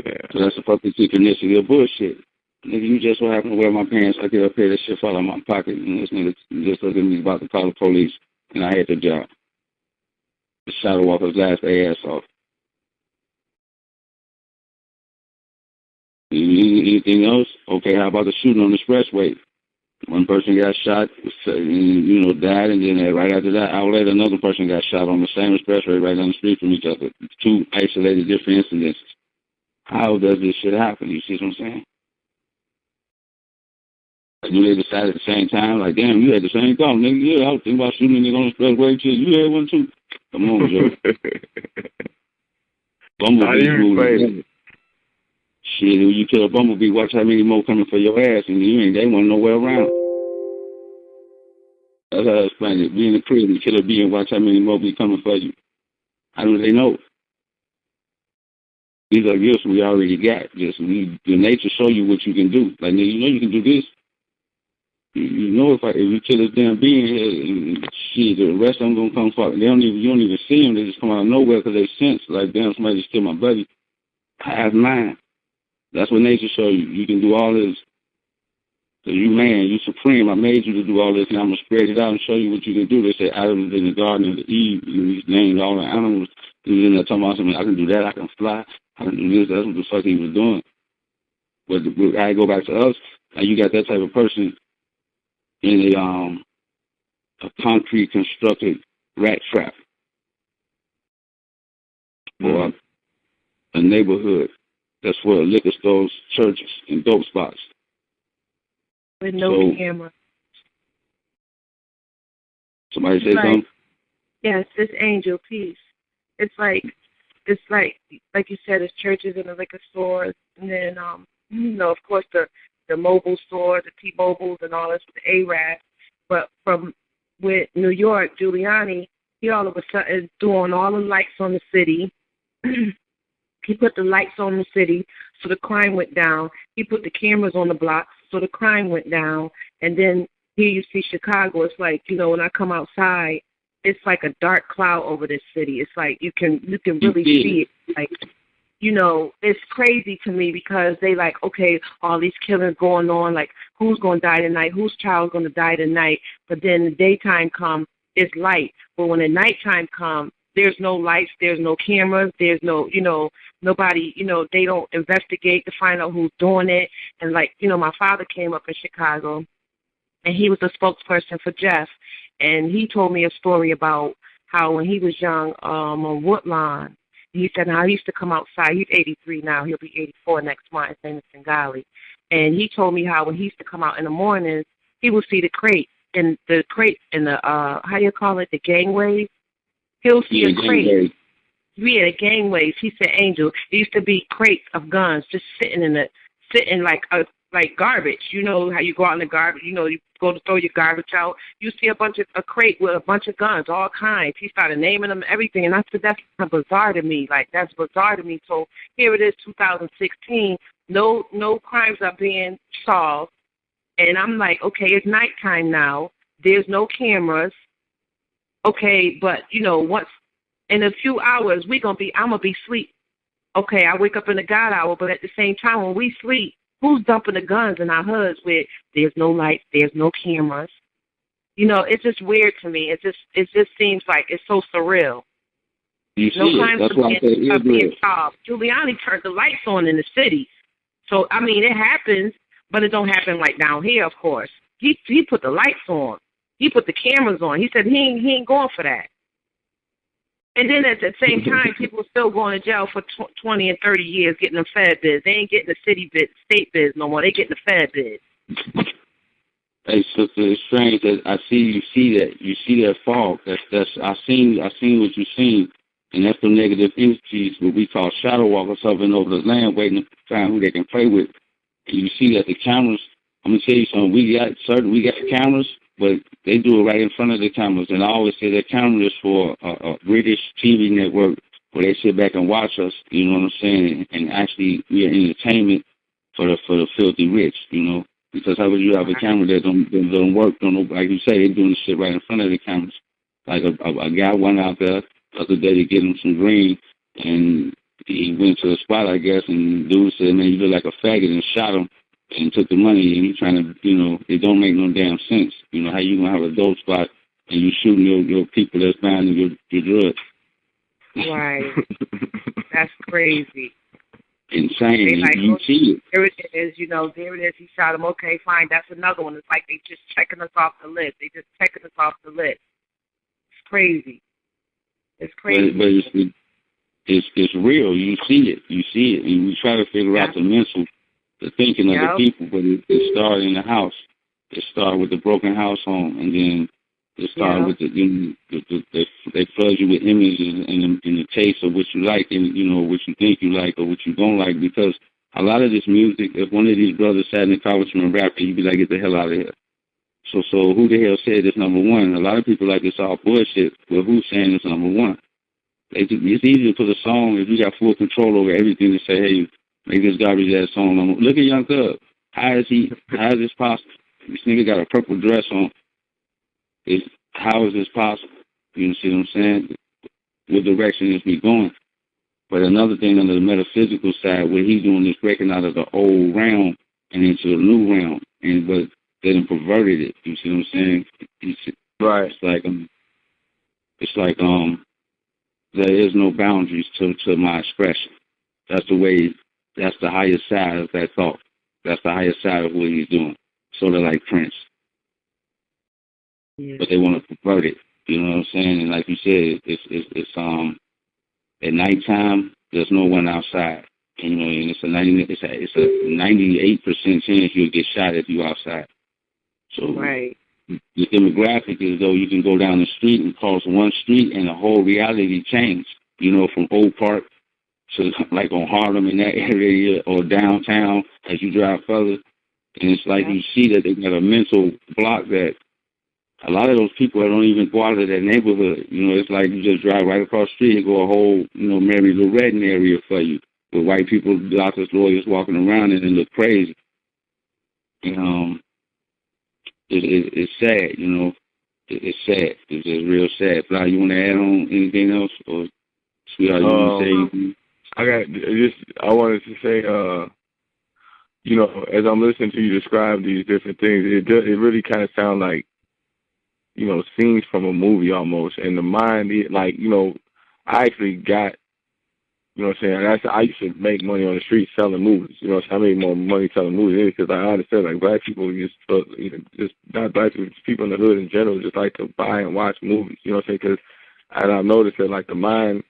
Yeah. So that's a fucking synchronicity of bullshit. Nigga, you just so happen to wear my pants, I get up here, that shit fall out of my pocket, and this nigga just looked at me about to call the police, and I had the job. The shot off his last ass off. Anything else? Okay, how about the shooting on the expressway? One person got shot, died, and then right after that, hour later, another person got shot on the same expressway right down the street from each other. Two isolated different incidents. How does this shit happen? You see what I'm saying? Do they decide at the same time? Like, damn, you had the same thought, nigga. Yeah, I was thinking about shooting a nigga on the expressway too. You had one too. Come on, Joe. Bumblebee movie. Shit, if you kill a bumblebee, watch how many more coming for your ass, and they want nowhere around. That's how I explain it. Be in the crib and kill a bee and watch how many more be coming for you. How do they know? These are gifts we already got. Just the nature show you what you can do. Like, you know you can do this. You know if you kill this damn being, shit, the rest of them gonna come for it. You don't even see them. They just come out of nowhere because they sense like, damn, somebody just killed my buddy. I have mine. That's what nature show you. You can do all this. So you man, you supreme. I made you to do all this, and I'm gonna spread it out and show you what you can do. They say Adam was in the garden of Eve. He named all the animals. He was in there talking about something. I can do that. I can fly. I can do this. That's what the fuck he was doing. But I go back to us. Now you got that type of person in a concrete constructed rat trap or a neighborhood that's full of liquor stores, churches, and dope spots. With no camera. Somebody say something? Yes, this Angel, please. It's like you said, it's churches and the liquor stores, and then of course the mobile store, the T-Mobiles and all this with the A-Rap. But with New York, Giuliani, he all of a sudden is doing all the lights on the city. He put the lights on the city, so the crime went down. He put the cameras on the blocks, so the crime went down. And then here you see Chicago. It's like, when I come outside, it's like a dark cloud over this city. It's like you can really see it. Like, it's crazy to me because they like, okay, all these killings going on, like who's going to die tonight? Whose child's going to die tonight? But then the daytime comes, it's light. But when the nighttime comes, there's no lights, there's no cameras, there's no, nobody, they don't investigate to find out who's doing it. And like, my father came up in Chicago and he was a spokesperson for Jeff. And he told me a story about how when he was young on Woodlawn, he said how he used to come outside. He's 83 now. He'll be 84 next month. His name is Singali. And he told me how when he used to come out in the mornings, he would see the crate. in the crate in the how you call it, the gangways. He'll see a crate. Yeah, the gangways. He said, Angel, there used to be crates of guns just sitting like garbage. You know how you go out in the garbage, you go to throw your garbage out. You see a crate with a bunch of guns, all kinds. He started naming them, everything, and I said, that's kind of bizarre to me. Like, that's bizarre to me. So here it is, 2016. No crimes are being solved. And I'm like, okay, it's nighttime now. There's no cameras. Okay, but, once in a few hours, I'm going to be asleep. Okay, I wake up in the God hour, but at the same time, when we sleep, who's dumping the guns in our hoods where there's no lights, there's no cameras? It's just weird to me. It just seems like it's so surreal. No crimes are being solved. Giuliani turned the lights on in the city. So, I mean, it happens, but it don't happen like down here, of course. He put the lights on. He put the cameras on. He said he ain't going for that. And then at the same time, people are still going to jail for 20 and 30 years getting the Fed bids. They ain't getting the city bids, state bids no more. They getting the Fed bids. Hey, sister, it's strange that you see that fog. I seen what you seen, and that's the negative entities, what we call shadow walkers, hovering over the land, waiting to find who they can play with. And you see that the cameras. I'm gonna tell you something. We got cameras, but they do it right in front of the cameras. And I always say that camera is for a British TV network where they sit back and watch us. You know what I'm saying? And actually, we are entertainment for the filthy rich. Because how would you have a camera that don't work? Like you say, they're doing the shit right in front of the cameras. Like a guy went out there the other day to get him some green, and he went to the spot, I guess, and the dude said, "Man, you look like a faggot," and shot him. And took the money, and you trying to, it don't make no damn sense. How you gonna have a dope spot and you shooting your people that's buying your drugs? Right. That's crazy. Insane. You see it. There it is, there it is. He shot him. Okay, fine. That's another one. It's like they just checking us off the list. It's crazy. It's crazy. But it's real. You see it. And we try to figure out the thinking of the people, but it started in the house. It started with the broken house home, and then it started with they flood you with images and the taste of what you like and what you think you like or what you don't like. Because a lot of this music, if one of these brothers sat in the car with you and rapped, you'd be like, get the hell out of here. So who the hell said it's number one? A lot of people like it's all bullshit, but who's saying it's number one? It's easy to put a song if you got full control over everything to say, hey, make this garbage ass song. Look at Young Thug. How is this possible? This nigga got a purple dress on. How is this possible? You see what I'm saying? What direction is we going? But another thing on the metaphysical side, what he's doing is breaking out of the old realm and into the new realm, but they done perverted it. You see what I'm saying? Right. It's like there is no boundaries to my expression. That's the highest side of that thought. That's the highest side of what he's doing. Sort of like Prince. Yeah. But they want to pervert it. You know what I'm saying? And like you said, it's at nighttime there's no one outside. And it's a 98% chance you'll get shot if you're outside. So right. The demographic is though you can go down the street and cross one street and the whole reality change. From Old Park to like on Harlem in that area or downtown as you drive further. And it's like you see that they got a mental block that a lot of those people don't even go out of that neighborhood. It's like you just drive right across the street and go a whole, Mary Lou Retton area for you with white people, doctors, lawyers walking around and it look crazy. It's sad, It's sad. It's just real sad. Fly, you want to add on anything else? Or, sweetheart, you want to say anything? I wanted to say, as I'm listening to you describe these different things, it really kind of sounds like, scenes from a movie almost. And the mind, I actually got, I used to make money on the street selling movies. I made more money selling movies because I understand like black people just not black people, just people in the hood in general just like to buy and watch movies. Because I've noticed that like the mind.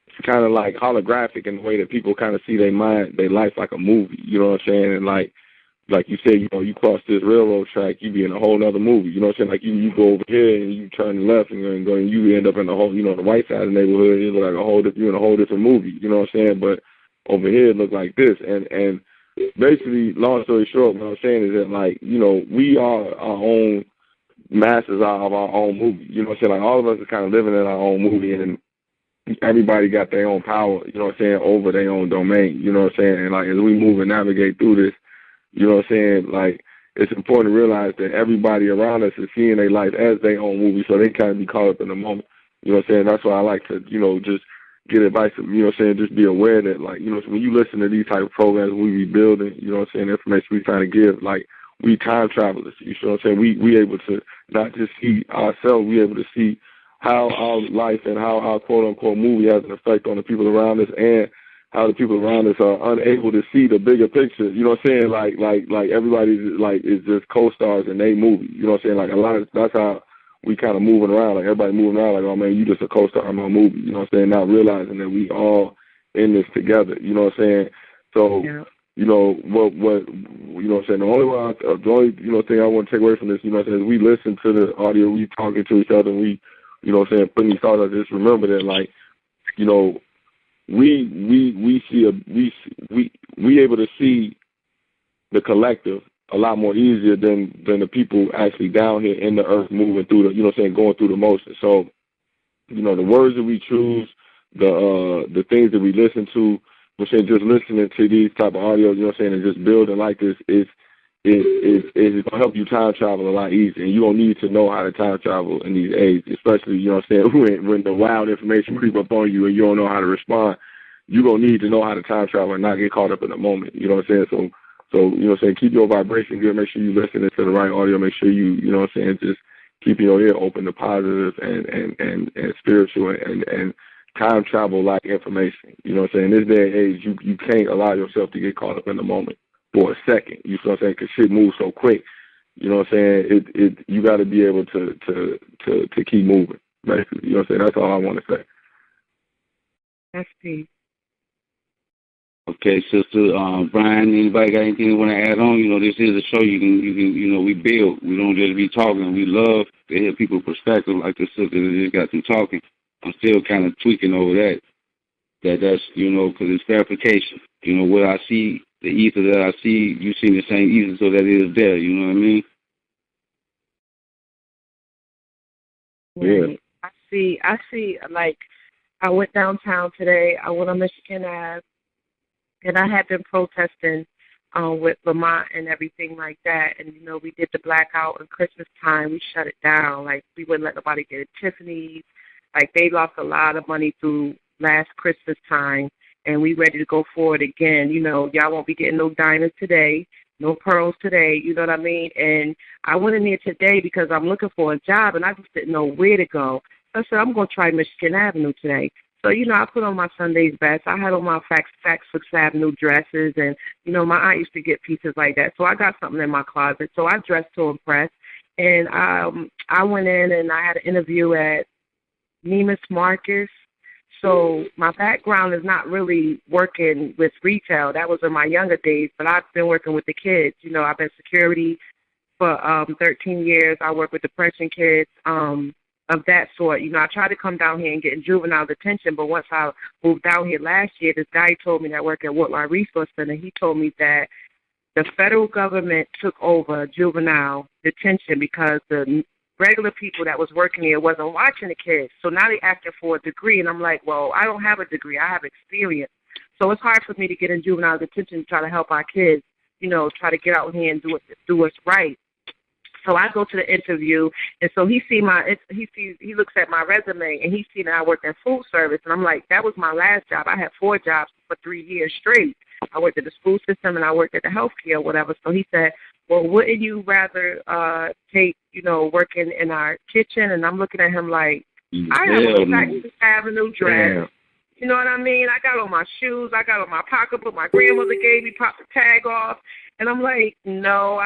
It's kind of like holographic in the way that people kind of see their life like a movie, you know what I'm saying? And like like you said, you cross this railroad track, you be in a whole other movie. You know what I'm saying? Like you go over here and you turn left and go and you end up in the whole, the white side of the neighborhood. It look like you're in a whole different movie. You know what I'm saying? But over here it look like this. And basically, long story short, what I'm saying is that like, we are our own masters of our own movie. You know what I'm saying? Like all of us are kind of living in our own movie, and everybody got their own power, you know what I'm saying, over their own domain. You know what I'm saying? And like as we move and navigate through this, you know what I'm saying, like it's important to realize that everybody around us is seeing their life as their own movie, so they kind of be caught up in the moment. You know what I'm saying? That's why I like to, just get advice, you know what I'm saying, just be aware that, like, when you listen to these type of programs, we be building, you know what I'm saying, information we trying to give, like, we time travelers, you know what I'm saying? We able to not just see ourselves, we able to see how our life and how our quote-unquote movie has an effect on the people around us, and how the people around us are unable to see the bigger picture. You know what I'm saying? Like everybody is just co-stars in their movie. You know what I'm saying? Like a lot of that's how we kind of moving around. Like everybody moving around like, oh man, you just a co-star in my movie. You know what I'm saying? Not realizing that we all in this together. You know what I'm saying? So Yeah. what you know what I'm saying? The only thing I want to take away from this, you know what I'm saying, is we listen to the audio, we talking to each other, and we, you know what I'm saying, putting these thoughts out. Just remember that, like, we able to see the collective a lot more easier than the people actually down here in the earth moving through the, you know what I'm saying, going through the motions. So, the words that we choose, the things that we listen to, you know what I'm saying, just listening to these type of audios, you know what I'm saying, and just building like this is gonna help you time travel a lot easier. And you don't need to know how to time travel in these aids, especially, you know what I'm saying, when the wild information creep up on you and you don't know how to respond. You're gonna need to know how to time travel and not get caught up in the moment. You know what I'm saying? So you know what I'm saying, keep your vibration good, make sure you listening to the right audio, make sure you know what I'm saying, just keep your ear open to positive and spiritual and time travel like information. You know what I'm saying? In this day and age, you can't allow yourself to get caught up in the moment for a second. You know what I'm saying? Because shit moves so quick. You know what I'm saying? You got to be able to keep moving. Basically, you know what I'm saying? That's all I want to say. That's deep. Okay, Sister Brian, anybody got anything you want to add on? This is a show you can we build. We don't just be talking. We love to hear people's perspective, like the sister that just got through talking. I'm still kind of tweaking over that. That's, because it's verification. What I see, the ether that I see, you see the same ether, so that is there. You know what I mean? Right. Yeah. I see, like, I went downtown today. I went on Michigan Ave. And I had been protesting with Vermont and everything like that. And, we did the blackout at Christmas time. We shut it down. Like, we wouldn't let nobody get at Tiffany's. Like, they lost a lot of money through last Christmas time. And we ready to go forward again. Y'all won't be getting no diamonds today, no pearls today. You know what I mean? And I went in there today because I'm looking for a job, and I just didn't know where to go. So I said, I'm going to try Michigan Avenue today. So, I put on my Sunday's best. I had on my Fax Sixth Avenue dresses, and, my aunt used to get pieces like that. So I got something in my closet. So I dressed to impress. And I went in and I had an interview at Neiman Marcus. So my background is not really working with retail. That was in my younger days, but I've been working with the kids. I've been security for 13 years. I work with depression kids. Of that sort. I tried to come down here and get in juvenile detention, but once I moved down here last year, this guy told me that I work at Woodlawn Resource Center. He told me that the federal government took over juvenile detention because the regular people that was working here wasn't watching the kids. So now they asking for a degree, and I'm like, well, I don't have a degree. I have experience. So it's hard for me to get in juvenile detention to try to help our kids, try to get out here and do what's right. So I go to the interview, and so he looks at my resume, and he seen that I worked in food service, and I'm like, that was my last job. I had 4 jobs for 3 years straight. I worked at the school system, and I worked at the healthcare or whatever. So he said, well, wouldn't you rather take, working in our kitchen? And I'm looking at him like, I have a Fax Avenue dress. Yeah. You know what I mean? I got on my shoes. I got on my pocketbook. My grandmother gave me, popped the tag off. And I'm like, no,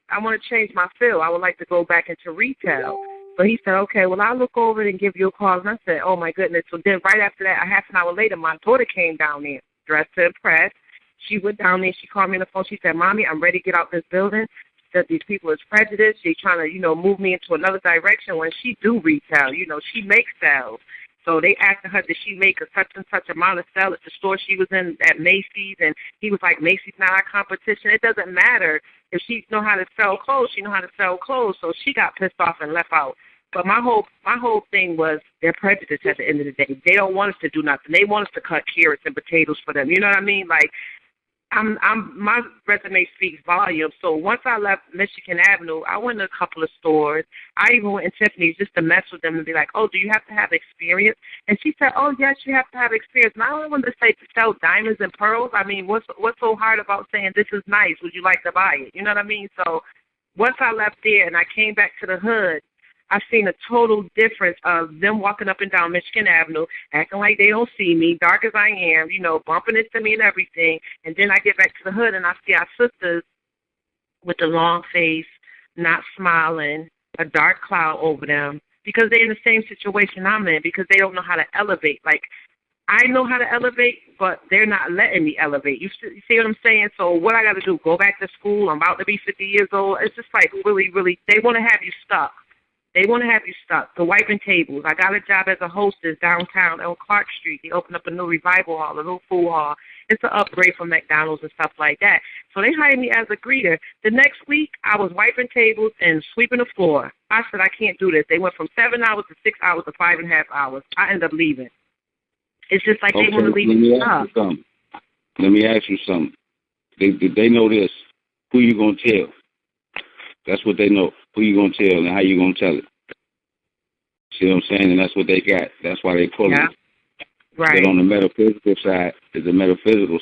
I want to change my field. I would like to go back into retail. So he said, okay, well, I'll look over it and give you a call. And I said, oh, my goodness. So then right after that, a half an hour later, my daughter came down there, dressed to impress. She went down there. She called me on the phone. She said, "Mommy, I'm ready to get out this building. That these people is prejudiced. They're trying to, move me into another direction." When she do retail, she makes sales. So they asked her, did she make a such and such amount of sale at the store she was in at Macy's? And he was like, Macy's not our competition. It doesn't matter. If she know how to sell clothes, she know how to sell clothes. So she got pissed off and left out. But my whole thing was they're prejudiced at the end of the day. They don't want us to do nothing. They want us to cut carrots and potatoes for them. You know what I mean? Like, my resume speaks volumes. So once I left Michigan Avenue, I went to a couple of stores. I even went in Tiffany's just to mess with them and be like, "Oh, do you have to have experience?" And she said, "Oh, yes, you have to have experience." And I don't want to say to sell diamonds and pearls. I mean, what's so hard about saying this is nice? Would you like to buy it? You know what I mean? So once I left there and I came back to the hood, I've seen a total difference of them walking up and down Michigan Avenue, acting like they don't see me, dark as I am, bumping into me and everything. And then I get back to the hood and I see our sisters with the long face, not smiling, a dark cloud over them, because they're in the same situation I'm in, because they don't know how to elevate. Like, I know how to elevate, but they're not letting me elevate. You see what I'm saying? So what I got to do, go back to school? I'm about to be 50 years old. It's just like really, really, they want to have you stuck. They want to have you stuck. The wiping tables. I got a job as a hostess downtown on Clark Street. They opened up a new revival hall, a new food hall. It's an upgrade from McDonald's and stuff like that. So they hired me as a greeter. The next week, I was wiping tables and sweeping the floor. I said, I can't do this. They went from 7 hours to 6 hours to 5.5 hours. I ended up leaving. It's just like they want to leave you stuck. Let me ask you something. They know this. Who you going to tell? That's what they know. Who you going to tell and how you going to tell it. See what I'm saying? And that's what they got. That's why they pull it. Right. But on the metaphysical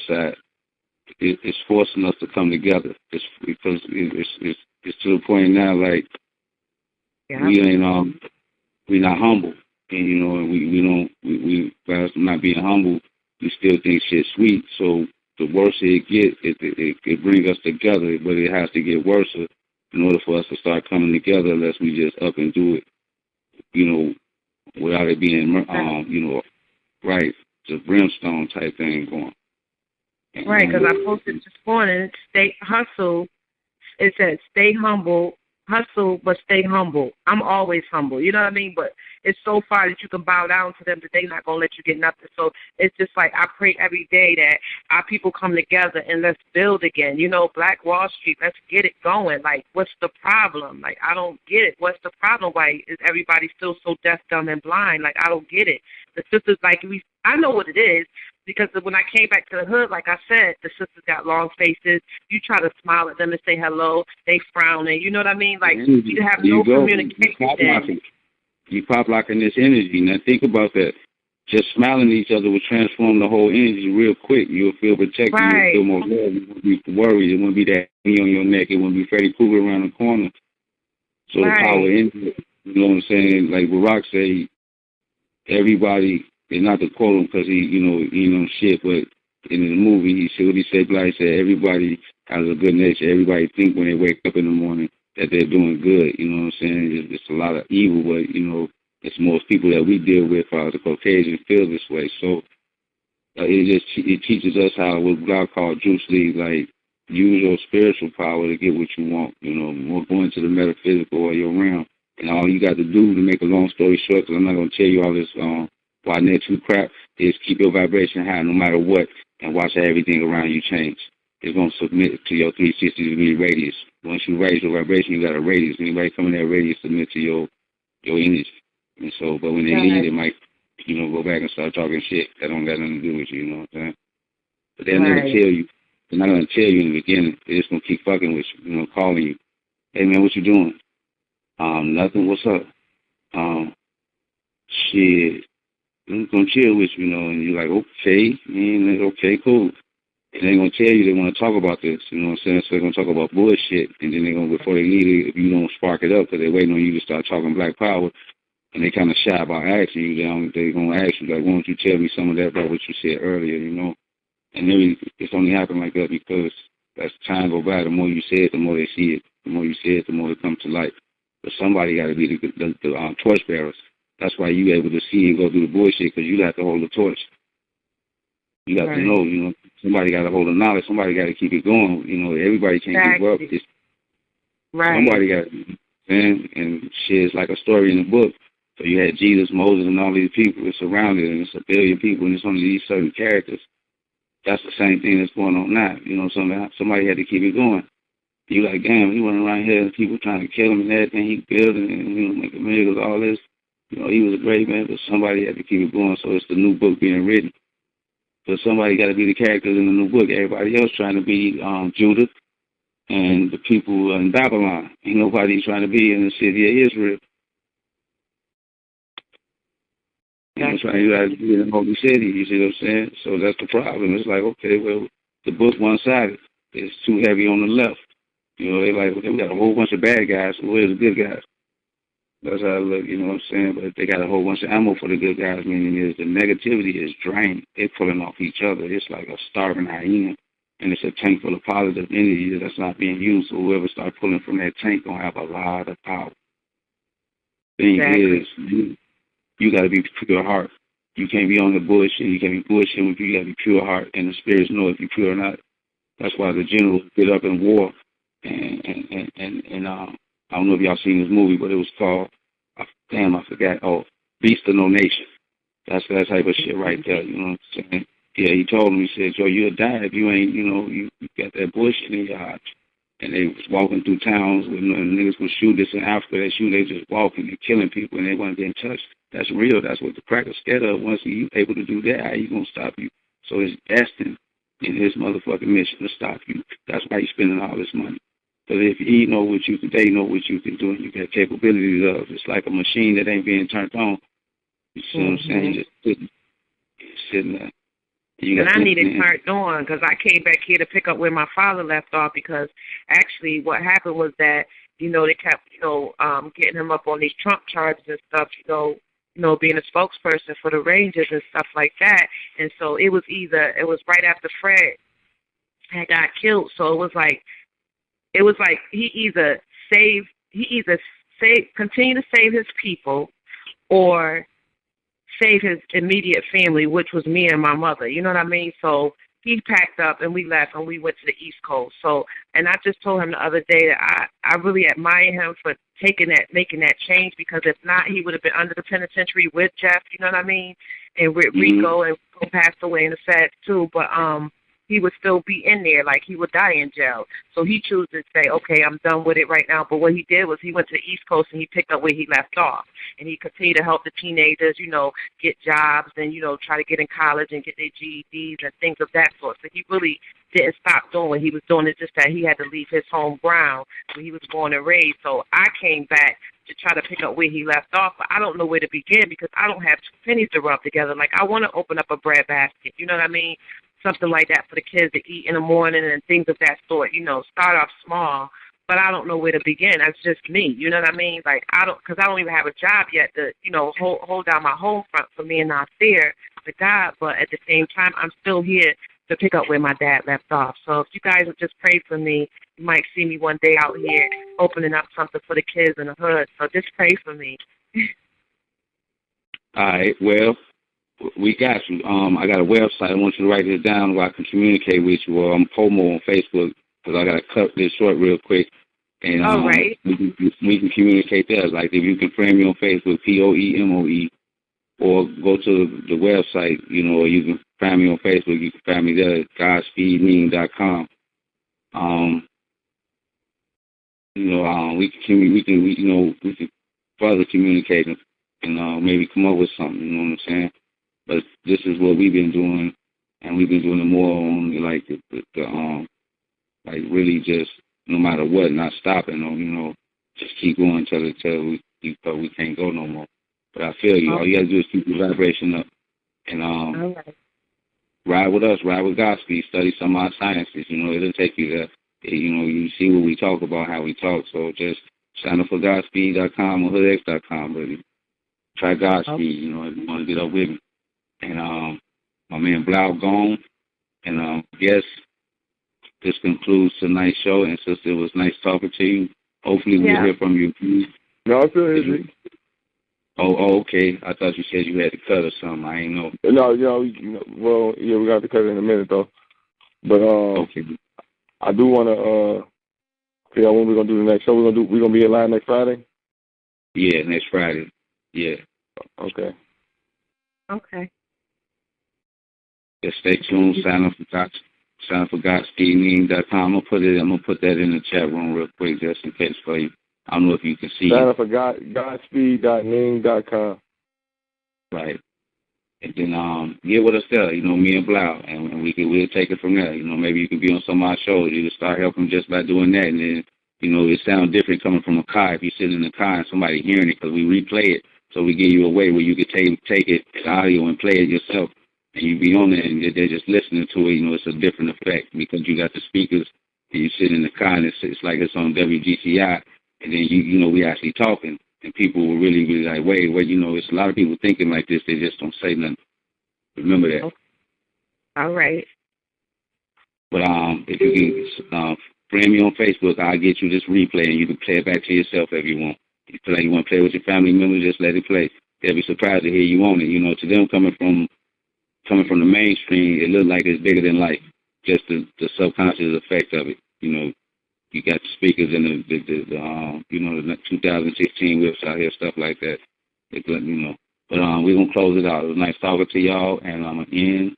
side, it's forcing us to come together. It's because it's to the point now, like, we're not humble. And, and we by us not being humble, we still think shit's sweet. So the worse it gets, it brings us together, but it has to get worse in order for us to start coming together, unless we just up and do it, without it being, right, just brimstone type thing going. Right, because I posted this morning, stay hustle. It said, stay humble, hustle, but stay humble. I'm always humble, you know what I mean? But it's so far that you can bow down to them that they're not going to let you get nothing. So it's just like I pray every day that our people come together and let's build again. Black Wall Street, let's get it going. Like, what's the problem? Like, I don't get it. What's the problem? Why is everybody still so deaf, dumb, and blind? Like, I don't get it. The sisters, like, I know what it is. Because when I came back to the hood, like I said, the sisters got long faces. You try to smile at them and say hello, they frowning. You know what I mean? Like, you have no communication. You pop locking this energy. Now think about that. Just smiling at each other will transform the whole energy real quick. You'll feel protected. Right. You'll feel more love. You won't be worried. It won't be that knee on your neck. It won't be Freddy Krueger around the corner. So the power into it. You know what I'm saying? Like what Rock say, everybody, and not to quote him because he know shit, but in the movie, he said what he said, Black said, everybody has a good nature. Everybody think when they wake up in the morning that they're doing good. You know what I'm saying? It's a lot of evil, but, it's most people that we deal with as a Caucasian feel this way. So it teaches us how what God called Juice League, like, use your spiritual power to get what you want. More going to the metaphysical or your realm. And all you got to do, to make a long story short, because I'm not going to tell you all this why next week crap, is keep your vibration high no matter what, and watch how everything around you change. It's going to submit to your 360-degree radius. Once you raise your vibration, you got a radius. Anybody coming in that radius submit to your energy. And so, but when they leave, they might, go back and start talking shit. That don't got nothing to do with you, you know what I'm saying? But they'll never tell you. They're not going to tell you in the beginning. They're just going to keep fucking with you, calling you. Hey, man, what you doing? Nothing. What's up? Shit. I'm going to chill with you, and you're like, okay, man, okay, cool. And they're going to tell you they want to talk about this, you know what I'm saying? So they're going to talk about bullshit, and then they're going to, before they leave, if you don't spark it up, because they're waiting on you to start talking Black Power, and they kind of shy about asking you, they're going to ask you, like, why don't you tell me some of that about what you said earlier, And maybe it's only happened like that because as time go by, the more you say it, the more they see it. The more you say it, the more it comes to light. But somebody got to be the torch bearers. That's why you able to see and go through the bullshit, because you got to hold the torch. You got to know, somebody got to hold the knowledge. Somebody got to keep it going. You know, everybody can't give up. It's, somebody got to, and shit, it's like a story in the book. So you had Jesus, Moses, and all these people. It's surrounded, and it's a billion people, and it's only these certain characters. That's the same thing that's going on now. You know, somebody had to keep it going. You like, damn, he went around here and people trying to kill him and everything. He building and, you know, making miracles, all this. You know, he was a great man, but somebody had to keep it going. So it's the new book being written. So somebody got to be the characters in the new book. Everybody else trying to be Judah and the people in Babylon. Ain't nobody trying to be in the city of Israel. You got to be in the holy city, you see what I'm saying? So that's the problem. It's like, okay, well, the book one-sided. It's too heavy on the left. You know, they like, okay, we got a whole bunch of bad guys, so where's the good guys? That's how I look, you know what I'm saying? But they got a whole bunch of ammo for the good guys, meaning is the negativity is drained. They're pulling off each other. It's like a starving hyena, and it's a tank full of positive energy that's not being used, so whoever starts pulling from that tank going to have a lot of power. Thing is, you got to be pure heart. You can't be on the bullshit. You can't be bullshitting with you. You got to be pure heart, and the spirits know if you're pure or not. That's why the generals get up in war. And I don't know if y'all seen this movie, but it was called, I forgot. Oh, Beast of No Nation. That's that type of shit right there. You know what I'm saying? Yeah, he told him, he said, "Yo, you'll die if you ain't, you know, you got that bullshit in your heart." And they was walking through towns when niggas would shoot this in Africa. They shoot, they just walking and killing people, and they wasn't getting touched. That's real. That's what the cracker's scared of. Once you able to do that, how you gonna stop you? So it's destined in his motherfucking mission to stop you. That's why he's spending all this money. Because if he know what you can, they know what you can do, and you got capabilities of. It's like a machine that ain't being turned on. You see what I'm saying? You're just sitting there. And I need it turned on because I came back here to pick up where my father left off because actually what happened was that, you know, they kept, you know, getting him up on these Trump charges and stuff, you know, being a spokesperson for the Rangers and stuff like that. And so it was right after Fred had got killed. So it was like he either continue to save his people or save his immediate family, which was me and my mother. You know what I mean? So he packed up and we left and we went to the East Coast. So, and I just told him the other day that I really admire him for making that change, because if not, he would have been under the penitentiary with Jeff. You know what I mean? And with Rico, and Rico passed away in the Fed too. But he would still be in there, like he would die in jail. So he chose to say, okay, I'm done with it right now. But what he did was he went to the East Coast and he picked up where he left off. And he continued to help the teenagers, you know, get jobs and, you know, try to get in college and get their GEDs and things of that sort. So he really didn't stop doing what he was doing. It's just that he had to leave his home ground where he was born and raised. So I came back to try to pick up where he left off, but I don't know where to begin because I don't have 2 pennies to rub together. Like, I want to open up a bread basket, you know what I mean? Something like that for the kids to eat in the morning and things of that sort, you know, start off small, but I don't know where to begin. That's just me, you know what I mean? Like, because I don't even have a job yet to, you know, hold down my home front for me and not fear to God, but at the same time, I'm still here to pick up where my dad left off. So if you guys would just pray for me, you might see me one day out here opening up something for the kids in the hood. So just pray for me. All right, well, we got you. I got a website. I want you to write this down where I can communicate with you. Or I'm Pomo on Facebook because I got to cut this short real quick. And all right. We can communicate there. Like if you can friend me on Facebook, POEMOE, or go to the website, you know, or you can find me on Facebook. You can find me there at GodspeedMeaning.com. We can further communicate and maybe come up with something. You know what I'm saying? But this is what we've been doing, and we've been doing it more on like like really just no matter what, not stopping, or you know, just keep going till we can't go no more. But I feel you. All you gotta do is keep your vibration up, and ride with us, ride with Godspeed, study some of our sciences. You know, it'll take you there. You know, you see what we talk about, how we talk. So just sign up for Godspeed.com or HoodX.com, baby. Try Godspeed. You know, if you want to get up with me. And my man Blau gone. And yes, this concludes tonight's show. And sister, it was nice talking to you. Hopefully we'll hear from you. No, I'm still here. Oh, okay. I thought you said you had to cut or something. I ain't know. No, well, yeah, we got to cut it in a minute though. But Okay. I do want to figure out when we're gonna do the next show. We're gonna be live next Friday. Yeah, next Friday. Yeah. Okay. Okay. Just stay tuned. Sign up for GodSpeedMeeting.com. I'm gonna put that in the chat room real quick just in case for you. I don't know if you can see Sign it. up for Godspeed.ning.com. Right. And then get with us there, me and Blau, and we'll take it from there. Maybe you can be on some of our shows. You can start helping just by doing that, and then it sounds different coming from a car if you're sitting in the car and somebody hearing it, because we replay it, so we give you a way where you can take it as audio and play it yourself, and you be on there and they're just listening to it. It's a different effect because you got the speakers and you sit in the car and it's like it's on WGCI, and then we actually talking. And people will really be like, wait, it's a lot of people thinking like this. They just don't say nothing. Remember that. Okay. All right. But if you can friend me on Facebook, I'll get you this replay, and you can play it back to yourself if you want. If you feel like you want to play with your family members, just let it play. They'll be surprised to hear you on it. To them coming from the mainstream, it looks like it's bigger than life. Just the subconscious effect of it. You got the speakers and the 2016 whips out here, stuff like that. But we're going to close it out. It was nice talking to y'all, and I'm going to end